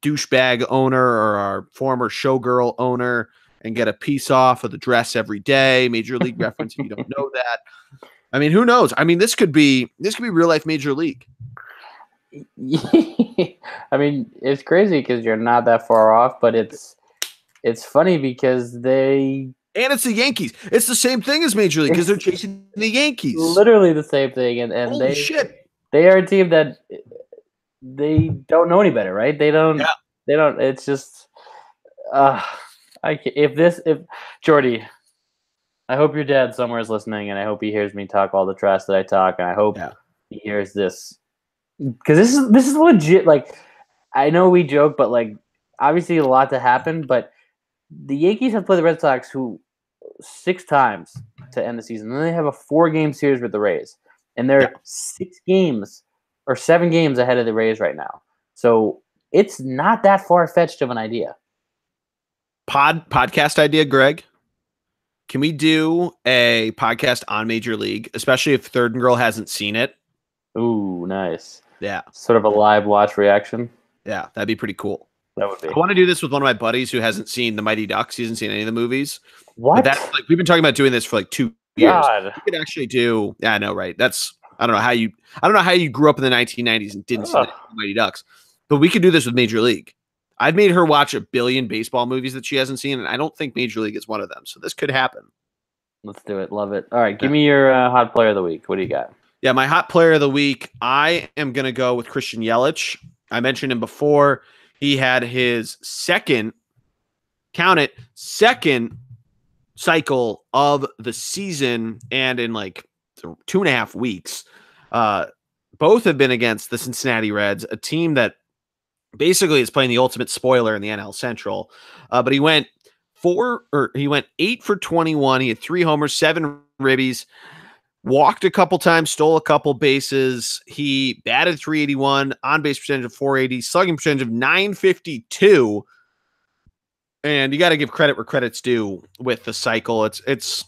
A: douchebag owner or our former showgirl owner and get a piece off of the dress every day. Major League reference if you don't know that. I mean, who knows? I mean, this could be real life Major League.
B: I mean, it's crazy because you're not that far off, but it's funny because and
A: it's the Yankees. It's the same thing as Major League because they're chasing the Yankees.
B: Literally the same thing, and
A: holy shit,
B: they are a team that they don't know any better, right? They don't. Yeah. They don't. It's just, if Jordy, I hope your dad somewhere is listening, and I hope he hears me talk all the trash that I talk, and I hope he hears this. Because this is legit. Like, I know we joke, but like, obviously a lot to happen. But the Yankees have played the Red Sox 6 times to end the season. And then they have a 4-game series with the Rays, and they're 6 games or 7 games ahead of the Rays right now. So it's not that far fetched of an idea.
A: Podcast idea, Greg. Can we do a podcast on Major League, especially if Third and Girl hasn't seen it?
B: Ooh, nice.
A: Yeah.
B: Sort of a live watch reaction.
A: Yeah, that'd be pretty cool.
B: That would be.
A: I want to do this with one of my buddies who hasn't seen The Mighty Ducks. He hasn't seen any of the movies.
B: What?
A: But that's like we've been talking about doing this for like 2 years.
B: God.
A: We could actually do. Yeah, I know, right? I don't know how you grew up in the 1990s and didn't see the Mighty Ducks, but we could do this with Major League. I've made her watch 1 billion baseball movies that she hasn't seen, and I don't think Major League is one of them. So this could happen.
B: Let's do it. Love it. All right, give me your hot player of the week. What do you got?
A: Yeah, my hot player of the week, I am going to go with Christian Yelich. I mentioned him before. He had his second cycle of the season, and in like 2.5 weeks. Both have been against the Cincinnati Reds, a team that basically is playing the ultimate spoiler in the NL Central. But he went 8 for 21. He had 3 homers, 7 ribbies, walked a couple times, stole a couple bases. He batted .381, on base percentage of .480, slugging percentage of .952. And you got to give credit where credit's due with the cycle. It's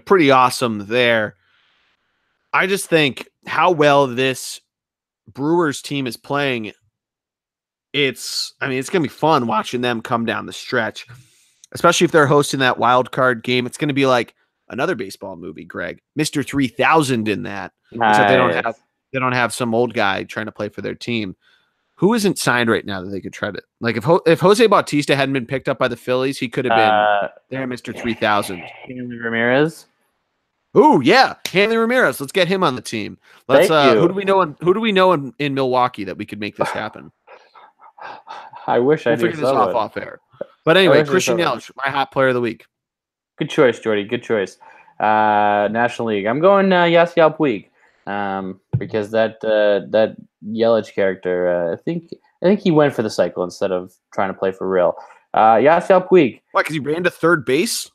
A: pretty awesome there. I just think how well this Brewers team is playing. It's going to be fun watching them come down the stretch, especially if they're hosting that wild card game. It's going to be like another baseball movie, Greg. Mr. 3000 in that.
B: Nice.
A: So they don't have some old guy trying to play for their team. Who isn't signed right now that they could try to like if Jose Bautista hadn't been picked up by the Phillies, he could have been there, Mr. 3000.
B: Hanley Ramirez.
A: Oh yeah, Hanley Ramirez. Let's get him on the team. Let's. Who do we know in Milwaukee that we could make this happen?
B: I wish
A: we'll figure this off air. But anyway, Christian Yelich, my hot player of the week.
B: Good choice, Jordy. Good choice. National League. I'm going Yasiel Puig. Because that Yelich character, I think he went for the cycle instead of trying to play for real. Yasiel Puig.
A: Why? Because he ran to third base.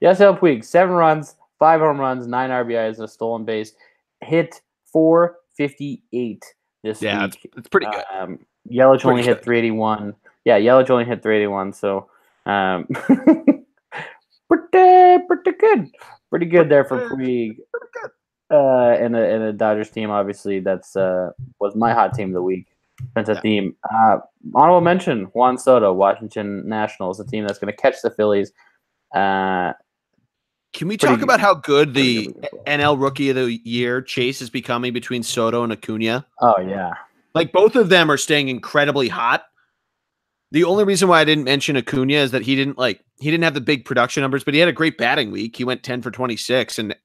B: Yasiel Puig, 7 runs, 5 home runs, 9 RBIs, and a stolen base. Hit .458 this week.
A: Yeah, it's pretty good.
B: Yelich only hit .381. Yeah, Yelich only hit .381. So, pretty good. Pretty good there for Puig. And a Dodgers team, obviously, that's was my hot team of the week. That's a theme. Honorable mention, Juan Soto, Washington Nationals, a team that's going to catch the Phillies.
A: Can we talk about how good the NL Rookie of the Year chase is becoming between Soto and Acuna?
B: Oh, yeah.
A: Like, both of them are staying incredibly hot. The only reason why I didn't mention Acuna is that he didn't have the big production numbers, but he had a great batting week. He went 10 for 26 and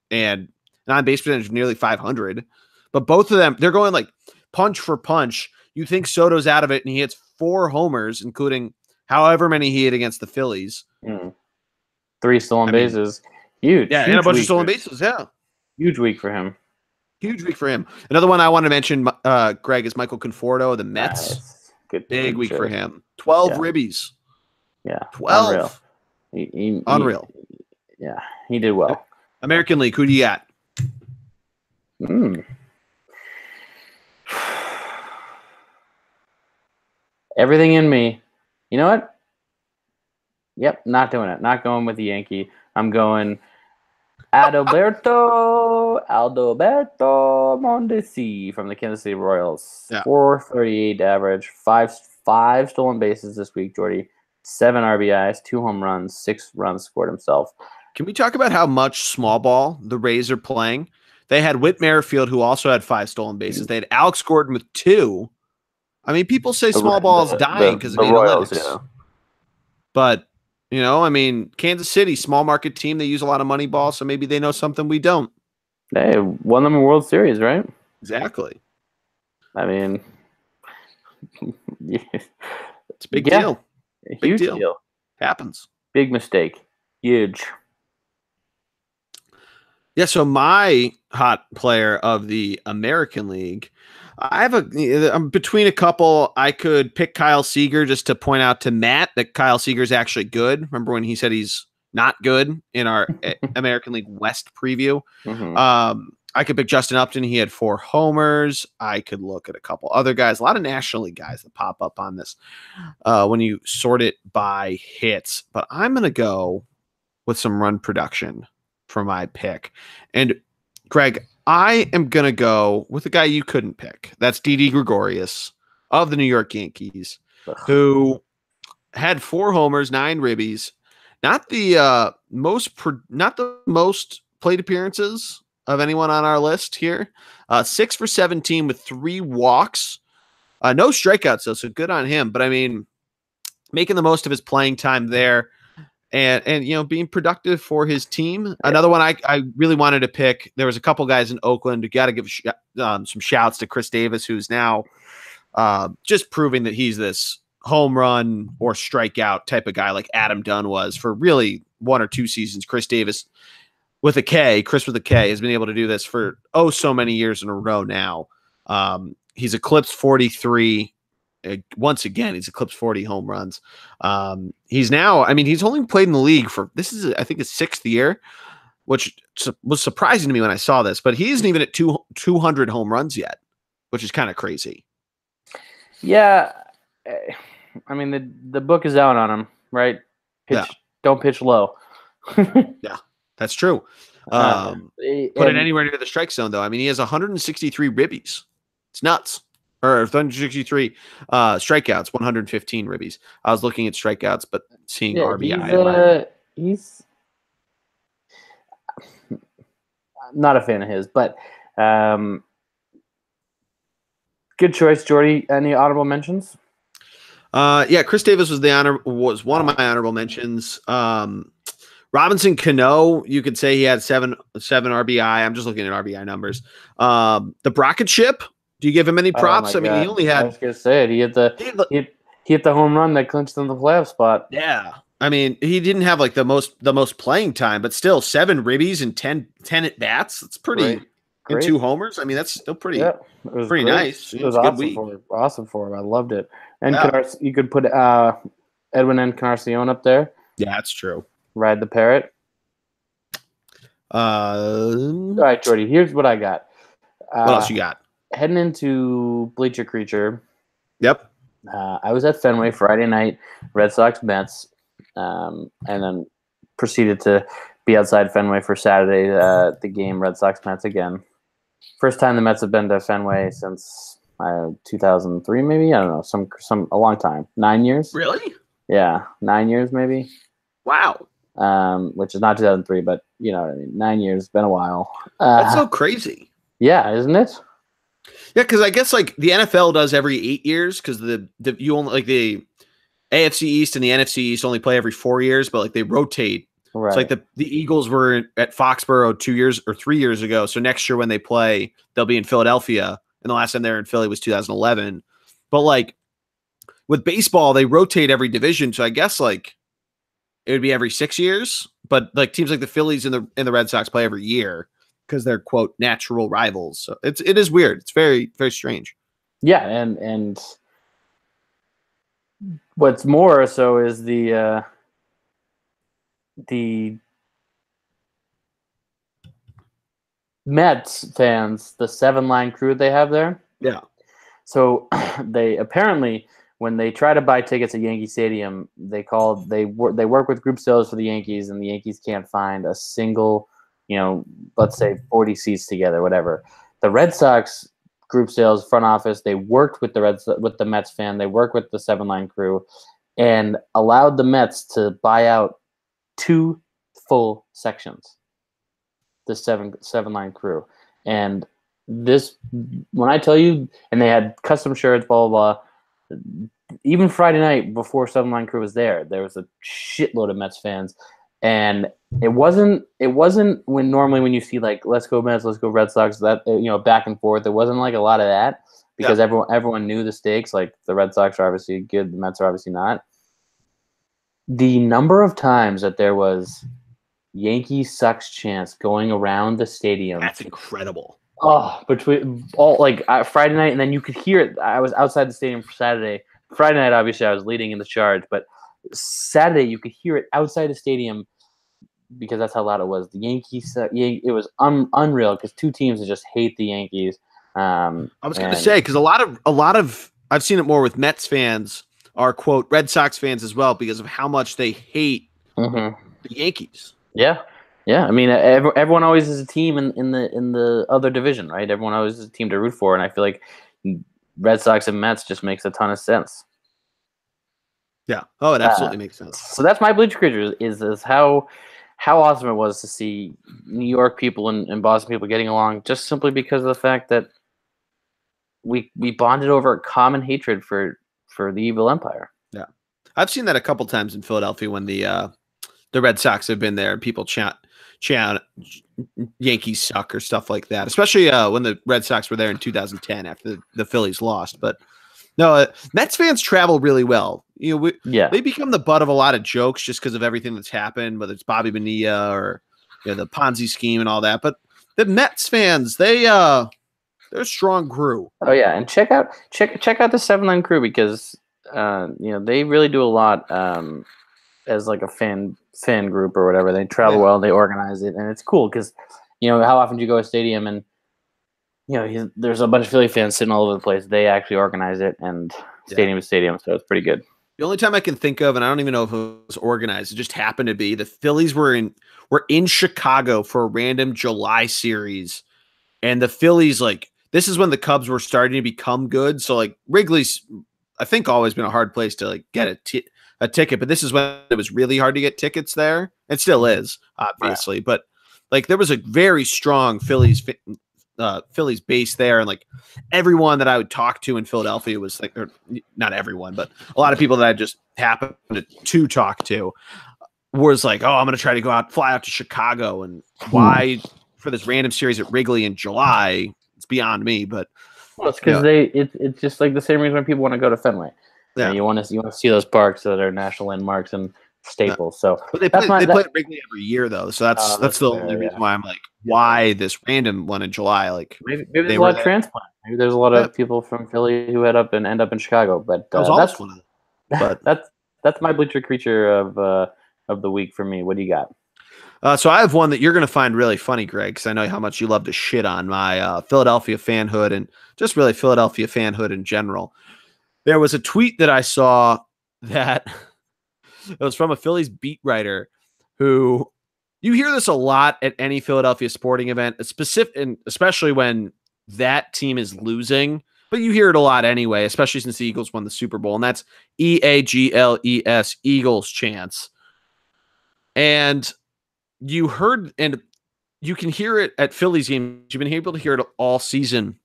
A: on-base percentage of nearly 500. But both of them, they're going like punch for punch. You think Soto's out of it, and he hits 4 homers, including however many he hit against the Phillies.
B: 3 stolen bases. Huge.
A: Yeah,
B: huge
A: and a bunch of stolen bases. Yeah.
B: Huge week for him.
A: Huge week for him. Another one I want to mention, Greg, is Michael Conforto, the Mets.
B: Nice. Good.
A: Big week for him. 12 ribbies.
B: Yeah.
A: 12.
B: Unreal. Yeah, he did well.
A: American League, who do you got?
B: Everything in me. You know what? Yep, not doing it. Not going with the Yankee. I'm going Adalberto Mondesi from the Kansas City Royals.
A: Yeah.
B: 438 average, 5 stolen bases this week, Jordy. 7 RBIs, 2 home runs, 6 runs scored himself.
A: Can we talk about how much small ball the Rays are playing? They had Whit Merrifield, who also had 5 stolen bases. They had Alex Gordon with 2. I mean, people say small ball is dying because of analytics.
B: Yeah.
A: But, Kansas City, small market team, they use a lot of money ball, so maybe they know something we don't.
B: They won them a World Series, right?
A: Exactly.
B: I mean,
A: it's a big deal.
B: Huge deal.
A: Happens.
B: Big mistake. Huge.
A: Yeah, so my hot player of the American League, I'm between a couple. I could pick Kyle Seager just to point out to Matt that Kyle Seager is actually good. Remember when he said he's not good in our American League West preview?
B: Mm-hmm.
A: I could pick Justin Upton. He had 4 homers. I could look at a couple other guys, a lot of National League guys that pop up on this when you sort it by hits. But I'm going to go with some run production for my pick. And Greg, I am going to go with a guy you couldn't pick. That's Didi Gregorius of the New York Yankees, who had 4 homers, 9 ribbies. Not the not the most plate appearances of anyone on our list here. 6 for 17 with 3 walks. No strikeouts though, so good on him. But I mean, making the most of his playing time there. And being productive for his team. Yeah. Another one I really wanted to pick. There was a couple guys in Oakland. You got to give some shouts to Chris Davis, who's now just proving that he's this home run or strikeout type of guy like Adam Dunn was for really 1 or 2 seasons. Chris Davis with a K, Chris with a K, has been able to do this for so many years in a row now. He's eclipsed 43. Once again, he's eclipsed 40 home runs. He's only played in the league for, this is, I think, his 6th year, which was surprising to me when I saw this, but he isn't even at 200 home runs yet, which is kind of crazy.
B: Yeah. I mean, the book is out on him, right? Don't pitch low.
A: Yeah, that's true. Put it anywhere near the strike zone, though. I mean, he has 163 ribbies. It's nuts. Or 163 strikeouts, 115 ribbies. I was looking at strikeouts, but seeing RBI.
B: He's not a fan of his, but good choice, Jordy. Any honorable mentions?
A: Yeah, Chris Davis was one of my honorable mentions. Robinson Cano, you could say he had 7 RBI. I'm just looking at RBI numbers. The Brockett ship. Do you give him any props? I mean, he only had.
B: I was gonna say it. He hit the home run that clinched in the playoff spot.
A: Yeah, I mean, he didn't have like the most playing time, but still 7 ribbies and 10 at bats. That's pretty. And 2 homers. I mean, that's still pretty. Yeah, it was pretty nice.
B: It was awesome for him. I loved it. And you could put Edwin Encarnacion up there.
A: Yeah, that's true.
B: Ride the parrot. All right, Jordy. Here's what I got.
A: What else you got?
B: Heading into Bleacher Creature.
A: Yep.
B: I was at Fenway Friday night, Red Sox Mets, and then proceeded to be outside Fenway for Saturday, the game Red Sox Mets again. First time the Mets have been to Fenway since 2003, maybe. I don't know, a long time. 9 years.
A: Really?
B: Yeah, 9 years maybe.
A: Wow.
B: Which is not 2003, but you know what I mean. 9 years, been a while.
A: That's so crazy.
B: Yeah, isn't it?
A: Yeah, because I guess like the NFL does every 8 years because you only like the AFC East and the NFC East only play every 4 years, but like they rotate. Right. It's like the Eagles were at Foxborough 2 years or 3 years ago. So next year when they play, they'll be in Philadelphia. And the last time they were in Philly was 2011. But like with baseball, they rotate every division. So I guess like it would be every 6 years. But like teams like the Phillies and the Red Sox play every year because they're quote natural rivals. So it is weird. It's very, very strange.
B: Yeah, and what's more so is the Mets fans, the 7-line crew they have there.
A: Yeah.
B: So they apparently, when they try to buy tickets at Yankee Stadium, they work with group sales for the Yankees, and the Yankees can't find a single, let's say 40 seats together, whatever. The Red Sox group sales front office, they worked with the Mets fan, they worked with the 7-line crew, and allowed the Mets to buy out 2 full sections. The 7-line crew. And this, when I tell you, and they had custom shirts, blah, blah, blah. Even Friday night before 7-line crew was there was a shitload of Mets fans. And it wasn't when you see like, let's go Mets, let's go Red Sox, that, back and forth. There wasn't like a lot of that because everyone knew the stakes. Like the Red Sox are obviously good. The Mets are obviously not. The number of times that there was Yankees sucks chants going around the stadium.
A: That's incredible.
B: Oh, between all Friday night, and then you could hear it. I was outside the stadium for Saturday. Friday night, obviously, I was leading in the charge, but Saturday you could hear it outside the stadium because that's how loud it was. The Yankees, it was unreal because 2 teams that just hate the Yankees.
A: I was going to say because a lot of I've seen it more with Mets fans are quote Red Sox fans as well because of how much they hate the Yankees.
B: Yeah. Yeah, I mean, everyone always is a team in the other division, right? Everyone always is a team to root for, and I feel like Red Sox and Mets just makes a ton of sense.
A: Yeah. Oh, it absolutely makes sense.
B: So that's my Bleacher Creature is how awesome it was to see New York people and Boston people getting along, just simply because of the fact that we bonded over a common hatred for the evil empire.
A: Yeah, I've seen that a couple times in Philadelphia when the Red Sox have been there and people chant Yankees suck or stuff like that, especially when the Red Sox were there in 2010 after the Phillies lost. But no, Mets fans travel really well. They become the butt of a lot of jokes just because of everything that's happened, whether it's Bobby Bonilla or the Ponzi scheme and all that. But the Mets fans, they're a strong crew.
B: Oh yeah, and check out the 7-Line Crew, because they really do a lot as like a fan group or whatever. They travel well, they organize it, and it's cool because how often do you go to a stadium and there's a bunch of Philly fans sitting all over the place. They actually organize it, and stadium to stadium, so it's pretty good.
A: The only time I can think of, and I don't even know if it was organized, it just happened to be the Phillies were in Chicago for a random July series, and the Phillies, like, this is when the Cubs were starting to become good. So like Wrigley's, I think, always been a hard place to like get a ticket, but this is when it was really hard to get tickets there. It still is, obviously, right. But like there was a very strong Phillies base there, and like everyone that I would talk to in Philadelphia was like, or not everyone, but a lot of people that I just happened to talk to was like, oh, I'm going to try to fly out to Chicago, and why for this random series at Wrigley in July, it's beyond me. But
B: well, it's because it's just like the same reason people want to go to Fenway. Yeah, you want to see those parks that are national landmarks and staples. Yeah. So
A: but they play at Wrigley every year though, so that's the only reason why I'm like, why this random one in July? Like
B: maybe there's a lot of transplant. Maybe there's a lot of people from Philly who end up in Chicago. But
A: that's one of them. But
B: that's my Bleacher Creature of the week for me. What do you got?
A: So I have one that you're going to find really funny, Greg, because I know how much you love to shit on my Philadelphia fanhood and just really Philadelphia fanhood in general. There was a tweet that I saw that it was from a Phillies beat writer who, you hear this a lot at any Philadelphia sporting event, especially when that team is losing, but you hear it a lot anyway, especially since the Eagles won the Super Bowl, and that's EAGLES, Eagles chants. And you heard, and you can hear it at Phillies games. You've been able to hear it all season.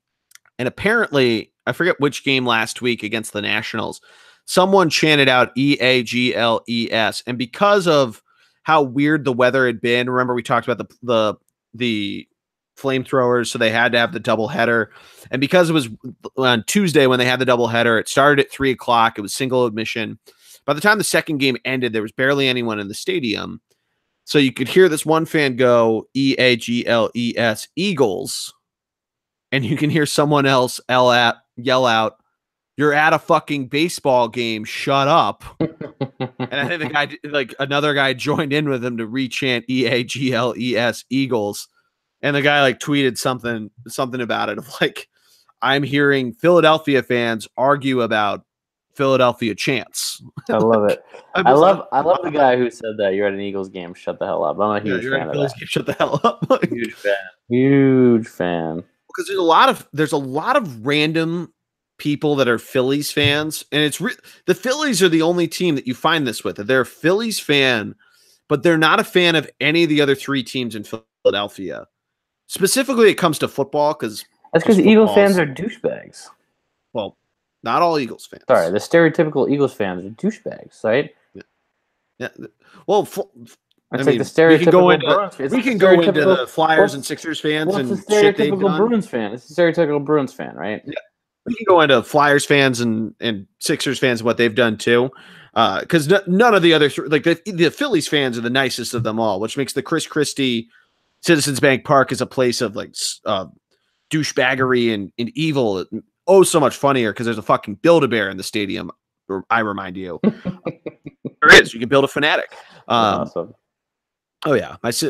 A: And apparently, I forget which game last week against the Nationals, someone chanted out EAGLES. And because of how weird the weather had been, remember we talked about the flamethrowers, so they had to have the doubleheader. And because it was on Tuesday when they had the doubleheader, it started at 3:00. It was single admission. By the time the second game ended, there was barely anyone in the stadium. So you could hear this one fan go, EAGLES, Eagles. And you can hear someone else yell out, "You're at a fucking baseball game. Shut up." And I think the guy, like another guy, joined in with him to rechant EAGLES, Eagles. And the guy like tweeted something about it of like, I'm hearing Philadelphia fans argue about Philadelphia chants.
B: I love it. I love the guy who said that. You're at an Eagles game. Shut the hell up. I'm a huge fan of that.
A: Shut the hell up.
B: Huge fan.
A: Because there's a lot of random people that are Phillies fans, and it's the Phillies are the only team that you find this with. They're a Phillies fan, but they're not a fan of any of the other three teams in Philadelphia. Specifically, it comes to football because
B: that's because Eagles fans are douchebags.
A: Well, not all Eagles fans.
B: Sorry, the stereotypical Eagles fans are douchebags, right?
A: Yeah. Well,
B: it's like the stereotypical Bruins fans.
A: We can go into the Flyers and Sixers fans and shit they've done.
B: Bruins fan. It's the stereotypical Bruins fan, right?
A: Yeah. We can go into Flyers fans and Sixers fans and what they've done too. Because none of the other, like the Phillies fans are the nicest of them all, which makes the Chris Christie Citizens Bank Park is a place of like douchebaggery and evil. Oh, so much funnier because there's a fucking Build-A-Bear in the stadium. I remind you. There is. You can build a Fanatic.
B: Awesome.
A: Oh yeah, that's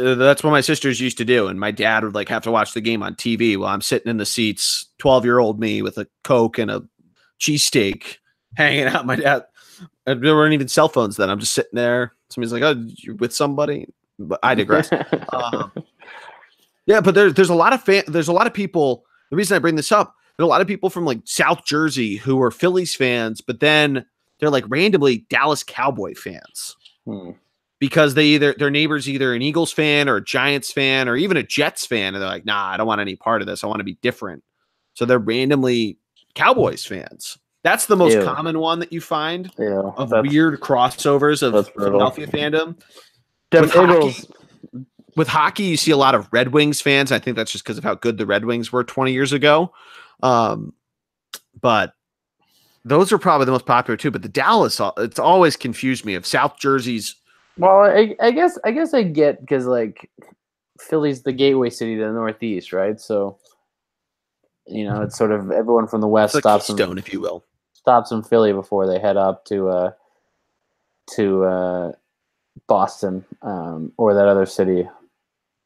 A: what my sisters used to do, and my dad would like have to watch the game on TV while I'm sitting in the seats, 12-year-old me with a Coke and a cheesesteak, hanging out. My dad, there weren't even cell phones then. I'm just sitting there. Somebody's like, "Oh, you're with somebody?" but I digress. Yeah, but there's a lot of there's a lot of people. The reason I bring this up, there's a lot of people from like South Jersey who are Phillies fans, but then they're like randomly Dallas Cowboy fans because their neighbor's either an Eagles fan or a Giants fan or even a Jets fan, and they're like, nah, I don't want any part of this. I want to be different. So they're randomly Cowboys fans. That's the most common one that you find of weird crossovers of Philadelphia fandom. With hockey, you see a lot of Red Wings fans. I think that's just because of how good the Red Wings were 20 years ago. But those are probably the most popular too. But the Dallas, it's always confused me of South Jersey's.
B: Well, I guess I get because like Philly's the gateway city to the Northeast, right? So it's sort of everyone from the West stops
A: Keystone, if you will,
B: stops in Philly before they head up to Boston or that other city, a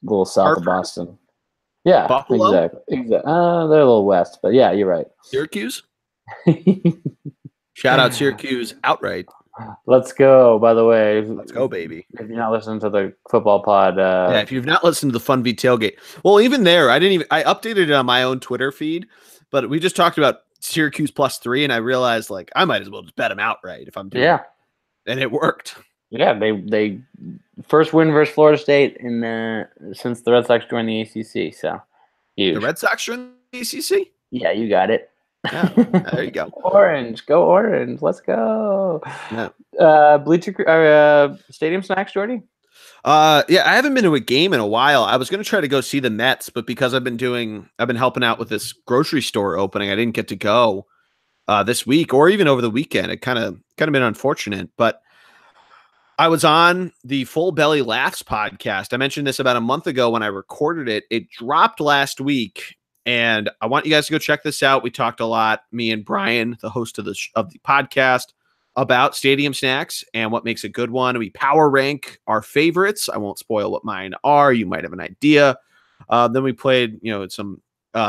B: little south of Boston. Yeah,
A: Buffalo?
B: Exactly. They're a little west, but yeah, you're right.
A: Syracuse. Shout out Syracuse outright.
B: Let's go. By the way,
A: let's go, baby.
B: If you're not listening to the football pod,
A: yeah, if you've not listened to the Fun V Tailgate, well, even there, I updated it on my own Twitter feed, but we just talked about Syracuse +3, and I realized like I might as well just bet them outright if I'm doing it. And it worked.
B: Yeah, they first win versus Florida State since the Red Sox joined the ACC. So huge.
A: The Red Sox joined the ACC?
B: Yeah, you got it.
A: Yeah, there you go.
B: Orange, go Orange. Let's go.
A: Yeah.
B: Stadium snacks, Jordy?
A: Yeah, I haven't been to a game in a while. I was going to try to go see the Mets, but because I've been helping out with this grocery store opening, I didn't get to go this week or even over the weekend. It kind of been unfortunate, but I was on the Full Belly Laughs podcast. I mentioned this about a month ago when I recorded it. It dropped last week, and I want you guys to go check this out. We talked a lot, me and Brian, the host of the podcast, about stadium snacks and what makes a good one. We power rank our favorites. I won't spoil what mine are. You might have an idea. Then we played, some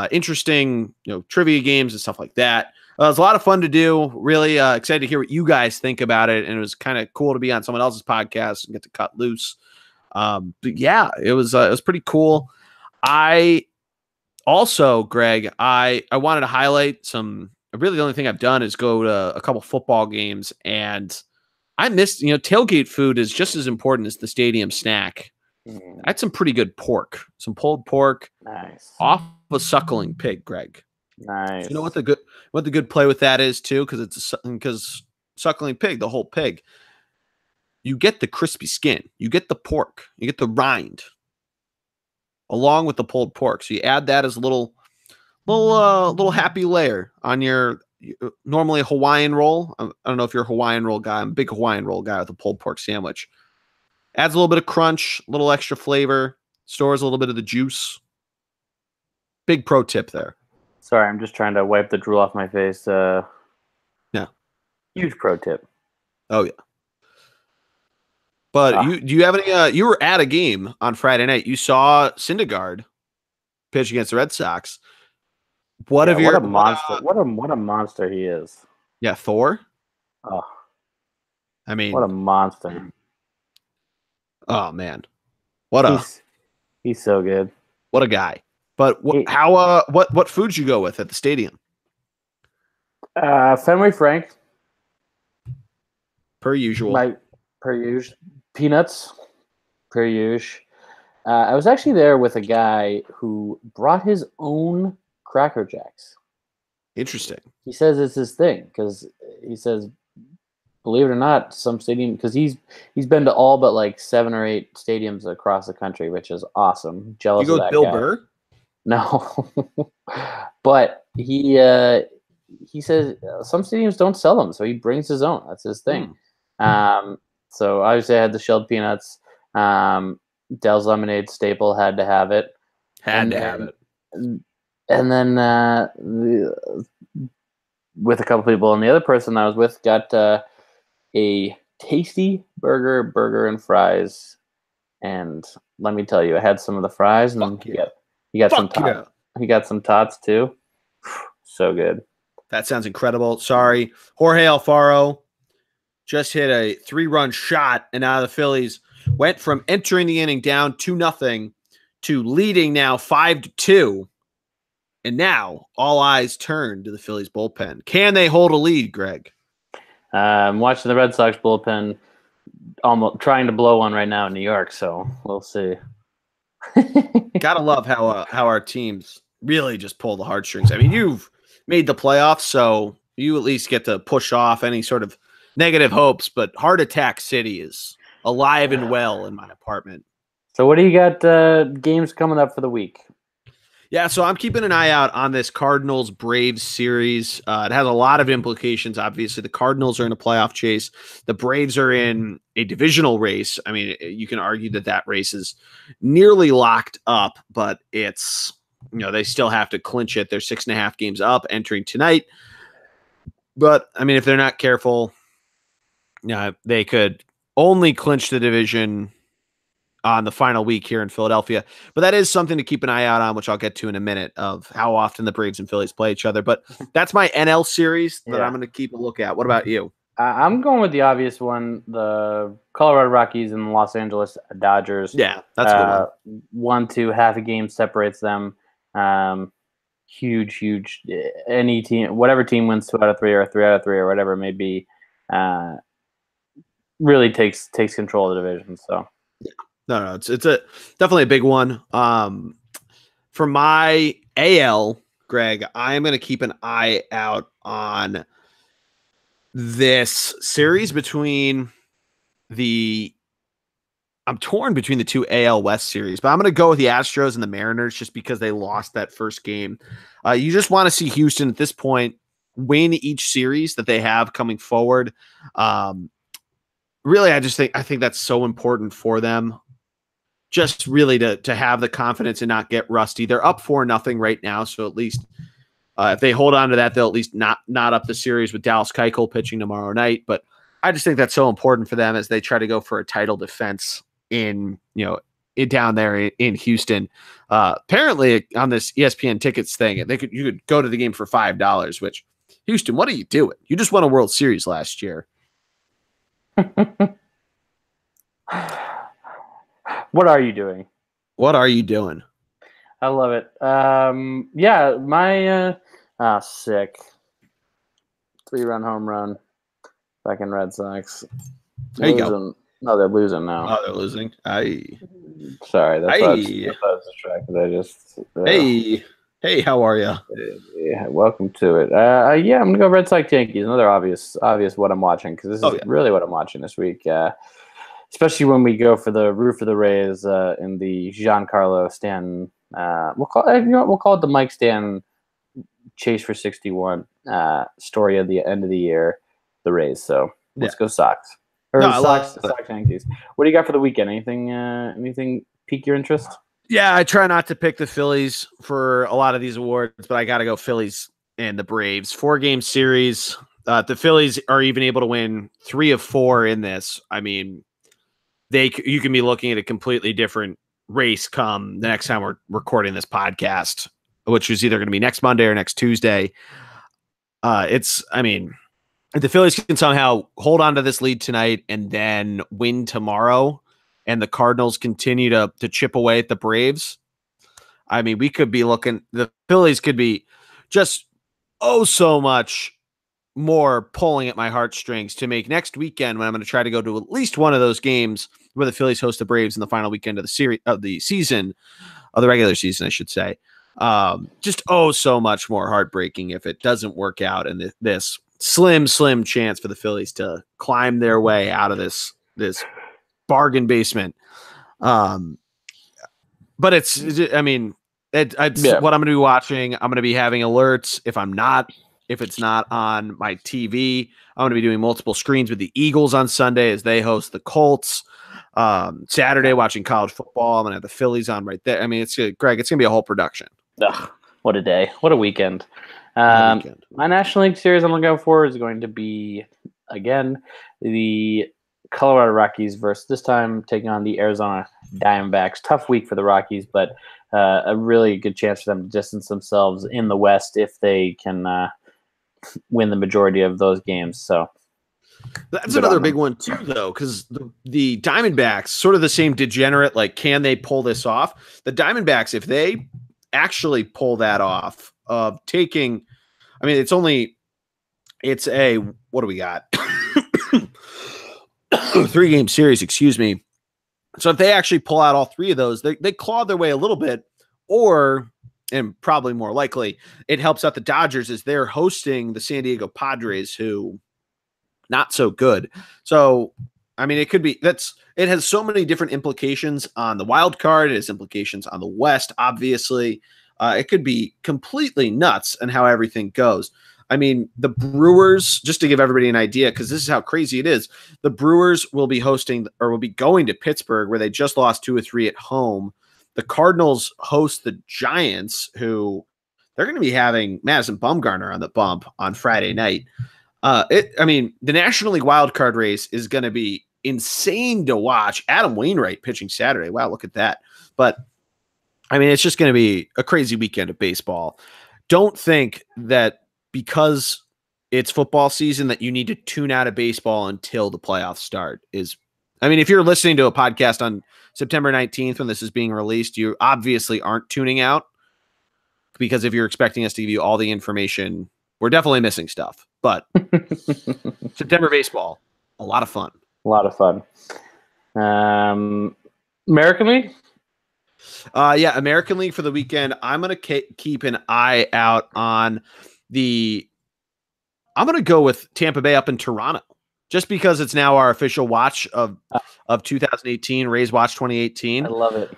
A: interesting, trivia games and stuff like that. It was a lot of fun to do. Really excited to hear what you guys think about it. And it was kind of cool to be on someone else's podcast and get to cut loose. But yeah, it was pretty cool. I also, Greg, I wanted to highlight really the only thing I've done is go to a couple football games, and I missed, tailgate food is just as important as the stadium snack. I had some pretty good pork, some pulled pork,
B: nice,
A: off of a suckling pig, Greg.
B: Nice.
A: You know what the good play with that is too, because suckling pig, the whole pig, you get the crispy skin, you get the pork, you get the rind, along with the pulled pork. So you add that as a little happy layer on your normally a Hawaiian roll. I don't know if you're a Hawaiian roll guy. I'm a big Hawaiian roll guy with a pulled pork sandwich. Adds a little bit of crunch, a little extra flavor, stores a little bit of the juice. Big pro tip there.
B: Sorry, I'm just trying to wipe the drool off my face.
A: Yeah.
B: Huge pro tip.
A: Oh, yeah. But do you have any you were at a game on Friday night. You saw Syndergaard pitch against the Red Sox. What a
B: monster. What a monster he is.
A: Yeah, Thor.
B: Oh.
A: I mean,
B: what a monster.
A: Oh man.
B: He's so good.
A: What a guy. But what foods you go with at the stadium?
B: Fenway Frank.
A: Per usual.
B: Peanuts. Per usual. I was actually there with a guy who brought his own Cracker Jacks.
A: Interesting.
B: He says it's his thing because he says, believe it or not, some stadium, because he's been to all but like 7 or 8 stadiums across the country, which is awesome. Jealous
A: you go
B: of that
A: Bill
B: guy.
A: Burr?
B: No, but he says some stadiums don't sell them, so he brings his own. That's his thing. So obviously I had the shelled peanuts. Dell's lemonade staple, had to have it.
A: Had to have it.
B: And then with a couple people, and the other person I was with got a tasty burger and fries. And let me tell you, I had some of the fries, and he got some tots. He got some tots too. So good.
A: That sounds incredible. Sorry, Jorge Alfaro just hit a 3-run shot, and now the Phillies went from entering the inning down 2-0 to leading now 5-2. And now all eyes turn to the Phillies bullpen. Can they hold a lead, Greg?
B: I'm watching the Red Sox bullpen, almost trying to blow one right now in New York, so we'll see.
A: Gotta love how our teams really just pull the heartstrings. I mean, you've made the playoffs, so you at least get to push off any sort of negative hopes, but Heart Attack City is alive and well in my apartment.
B: So what do you got games coming up for the week?
A: Yeah, so I'm keeping an eye out on this Cardinals-Braves series. It has a lot of implications, obviously. The Cardinals are in a playoff chase. The Braves are in a divisional race. I mean, you can argue that race is nearly locked up, but it's, they still have to clinch it. They're 6.5 games up entering tonight. But, I mean, if they're not careful, they could only clinch the division on the final week here in Philadelphia. But that is something to keep an eye out on, which I'll get to in a minute, of how often the Braves and Phillies play each other. But that's my NL series that I'm going to keep a look at. What about you?
B: I'm going with the obvious one, the Colorado Rockies and the Los Angeles Dodgers.
A: Yeah, that's a good one.
B: 1-2, half a game separates them. Huge. Any team, whatever team wins 2 out of 3 or 3 out of 3 or whatever it may be, really takes control of the division. So
A: yeah. No, it's definitely a big one. For my AL, Greg, I'm going to keep an eye out on this series I'm torn between the two AL West series, but I'm going to go with the Astros and the Mariners just because they lost that first game. You just want to see Houston at this point win each series that they have coming forward. Really, I think that's so important for them. Just really to have the confidence and not get rusty. They're up 4-0 right now, so at least if they hold on to that, they'll at least not up the series with Dallas Keuchel pitching tomorrow night. But I just think that's so important for them as they try to go for a title defense down there in Houston. Apparently, on this ESPN tickets thing, you could go to the game for $5. Which, Houston, what are you doing? You just won a World Series last year.
B: What are you doing?
A: What are you doing?
B: I love it. My sick 3-run home run. Fucking Red Sox.
A: There you go.
B: No, they're losing now.
A: Oh, they're losing.
B: Sorry, that's what I was distracted.
A: Hey, how are you?
B: Yeah, welcome to it. I'm gonna go Red Sox Yankees. Another obvious what I'm watching, because this is really what I'm watching this week. Especially when we go for the roof of the Rays in the Giancarlo Stanton. We'll call it the Mike Stanton chase for 61 story of the end of the year. The Rays. So let's go Sox. Sox Yankees. What do you got for the weekend? Anything pique your interest?
A: Yeah, I try not to pick the Phillies for a lot of these awards, but I got to go Phillies and the Braves. 4-game series. The Phillies are even able to win 3 of 4 in this. I mean, you can be looking at a completely different race come the next time we're recording this podcast, which is either going to be next Monday or next Tuesday. If the Phillies can somehow hold on to this lead tonight and then win tomorrow, and the Cardinals continue to chip away at the Braves, I mean, we could be looking, the Phillies could be just so much more pulling at my heartstrings to make next weekend, when I'm going to try to go to at least one of those games where the Phillies host the Braves in the final weekend of the regular season, I should say. Just so much more heartbreaking if it doesn't work out, and this slim chance for the Phillies to climb their way out of this bargain basement. But what I'm going to be watching. I'm going to be having alerts if it's not on my TV. I'm going to be doing multiple screens with the Eagles on Sunday as they host the Colts. Saturday, watching college football. I'm going to have the Phillies on right there. I mean, Greg, it's going to be a whole production.
B: Ugh, what a day. What a weekend. My National League series I'm going to go for is going to be, again, the Colorado Rockies versus, this time, taking on the Arizona Diamondbacks. Tough week for the Rockies, but a really good chance for them to distance themselves in the West if they can win the majority of those games. So
A: That's another big one too, though, because the Diamondbacks, sort of the same degenerate, like, can they pull this off? The Diamondbacks, if they actually pull that off of taking, I mean, what do we got? 3-game series, excuse me. So if they actually pull out all 3 of those, they claw their way a little bit, and probably more likely, it helps out the Dodgers as they're hosting the San Diego Padres, who not so good. So, I mean, it has so many different implications on the wild card. It has implications on the West, obviously. It could be completely nuts in how everything goes. I mean, the Brewers, just to give everybody an idea, because this is how crazy it is, the Brewers will be going to Pittsburgh, where they just lost 2 or 3 at home. The Cardinals host the Giants, who they're going to be having Madison Bumgarner on the bump on Friday night. The National League wild card race is going to be insane to watch. Adam Wainwright pitching Saturday. Wow, look at that. But, I mean, it's just going to be a crazy weekend of baseball. Don't think that because it's football season that you need to tune out of baseball until the playoffs start. If you're listening to a podcast on September 19th when this is being released, you obviously aren't tuning out, because if you're expecting us to give you all the information, we're definitely missing stuff. But September baseball, a lot of fun.
B: A lot of fun. American League?
A: American League for the weekend. I'm going to keep an eye out on I'm going to go with Tampa Bay up in Toronto, just because it's now our official watch of 2018, Rays Watch 2018.
B: I love it.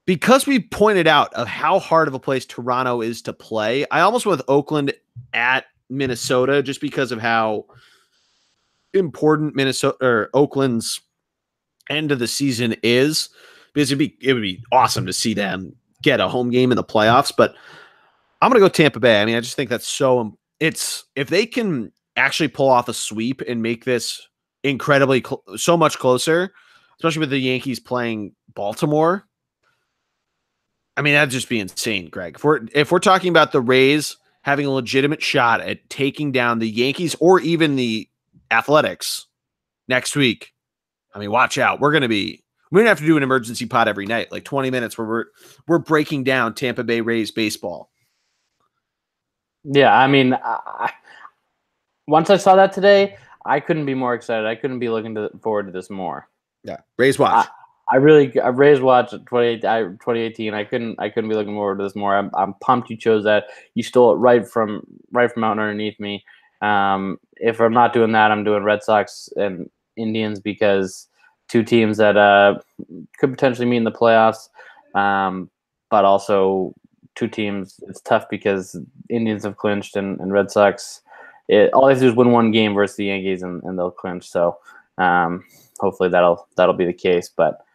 A: Because we pointed out of how hard of a place Toronto is to play, I almost went with Oakland at Minnesota, just because of how important Oakland's end of the season is. Because it would be awesome to see them get a home game in the playoffs. But I'm going to go Tampa Bay. I mean, I just think that's if they can actually pull off a sweep and make this incredibly so much closer, especially with the Yankees playing Baltimore. I mean, that'd just be insane, Greg. If we're talking about the Rays having a legitimate shot at taking down the Yankees or even the Athletics next week, I mean, watch out. We're going to have to do an emergency pod every night, like 20 minutes where we're breaking down Tampa Bay Rays baseball.
B: Yeah, I mean, once I saw that today, I couldn't be more excited. I couldn't be looking forward to this more.
A: Yeah, Rays Watch.
B: I Rays Watch 2018. I couldn't be looking forward to this more. I'm pumped you chose that. You stole it right from out underneath me. If I'm not doing that, I'm doing Red Sox and Indians, because 2 teams that could potentially meet in the playoffs, but also 2 teams. It's tough because Indians have clinched and Red Sox. All they have to do is win 1 game versus the Yankees and they'll clinch. So hopefully that'll be the case. But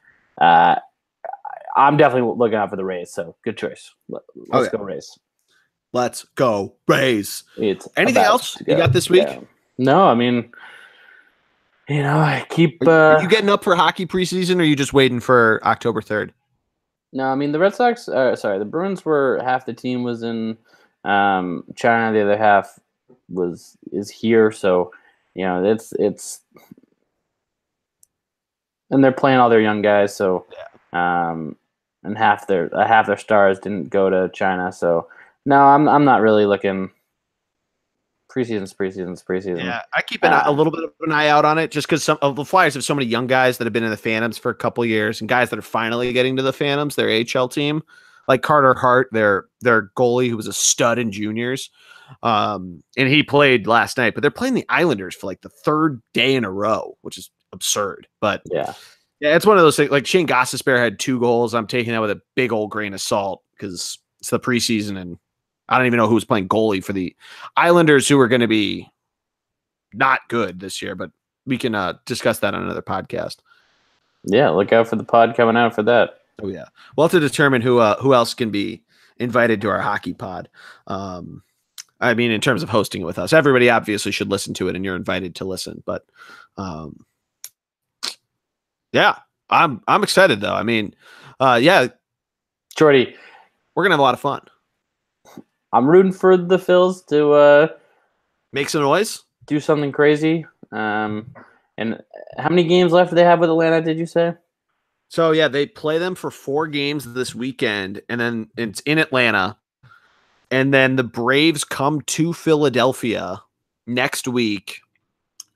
B: I'm definitely looking out for the Rays. So good choice. Let's go Rays.
A: Let's go Rays. Anything else you got this week?
B: Yeah. No, I mean, I keep.
A: Are you getting up for hockey preseason, or are you just waiting for October 3rd?
B: No, I mean the Red Sox. The Bruins were half the team was in China, the other half is here. So it's and they're playing all their young guys. So and half their stars didn't go to China. So no, I'm not really looking. Preseason's preseason.
A: Yeah, I keep a little bit of an eye out on it, just because some of the Flyers have so many young guys that have been in the Phantoms for a couple of years, and guys that are finally getting to the Phantoms, their AHL team, like Carter Hart, their goalie, who was a stud in juniors, and he played last night. But they're playing the Islanders for like the 3rd day in a row, which is absurd. But yeah, it's one of those things. Like Shane Gostisbehere had 2 goals. I'm taking that with a big old grain of salt because it's the preseason and I don't even know who was playing goalie for the Islanders, who are going to be not good this year, but we can discuss that on another podcast.
B: Yeah, look out for the pod coming out for that.
A: Oh yeah, we'll have to determine who else can be invited to our hockey pod. I mean, in terms of hosting it with us, everybody obviously should listen to it, and you're invited to listen. But yeah, I'm excited though. I mean,
B: Jordy,
A: we're gonna have a lot of fun.
B: I'm rooting for the Phils to
A: make some noise.
B: do something crazy. And how many games left do they have with Atlanta? Did you say?
A: So yeah, they play them for 4 games this weekend, and then it's in Atlanta. And then the Braves come to Philadelphia next week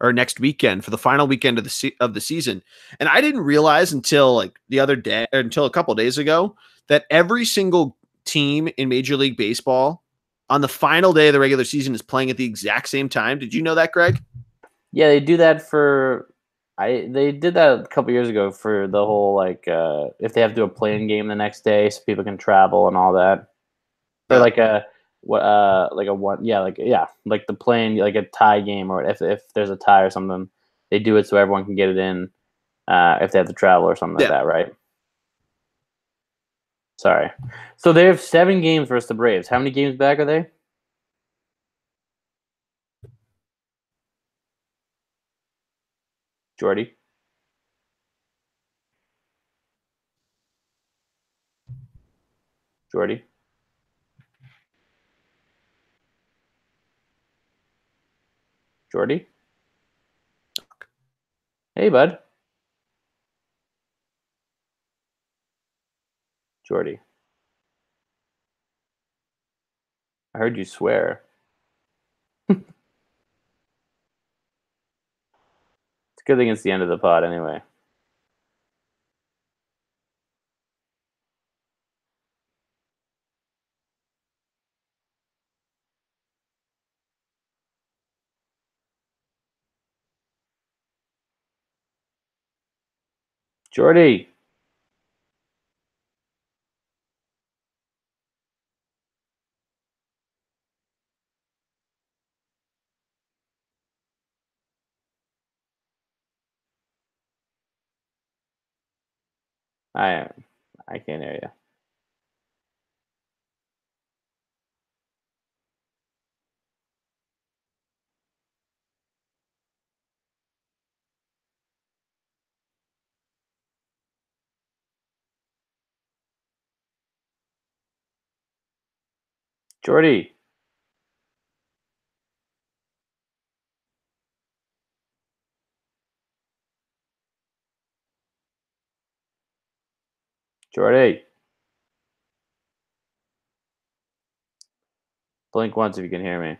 A: or next weekend for the final weekend of the season. And I didn't realize until like the other day, until a couple days ago, that every single team in Major League Baseball on the final day of the regular season is playing at the exact same time. Did you know that, Greg?
B: Yeah, they do that for. They did that a couple years ago for the whole like if they have to do a playing game the next day so people can travel and all that. Or
A: Yeah.
B: like a what like a one like the playing like a tie game, or if there's a tie or something, they do it so everyone can get it in if they have to travel or something like
A: Yeah.
B: that, right? Sorry. So they have 7 games versus the Braves. How many games back are they? Jordy? Jordy? Jordy? Hey, bud. Jordy. I heard you swear. It's a good thing it's the end of the pod anyway. Jordy! I I can't hear you. Jordy! Jordy! Blink once if you can hear me.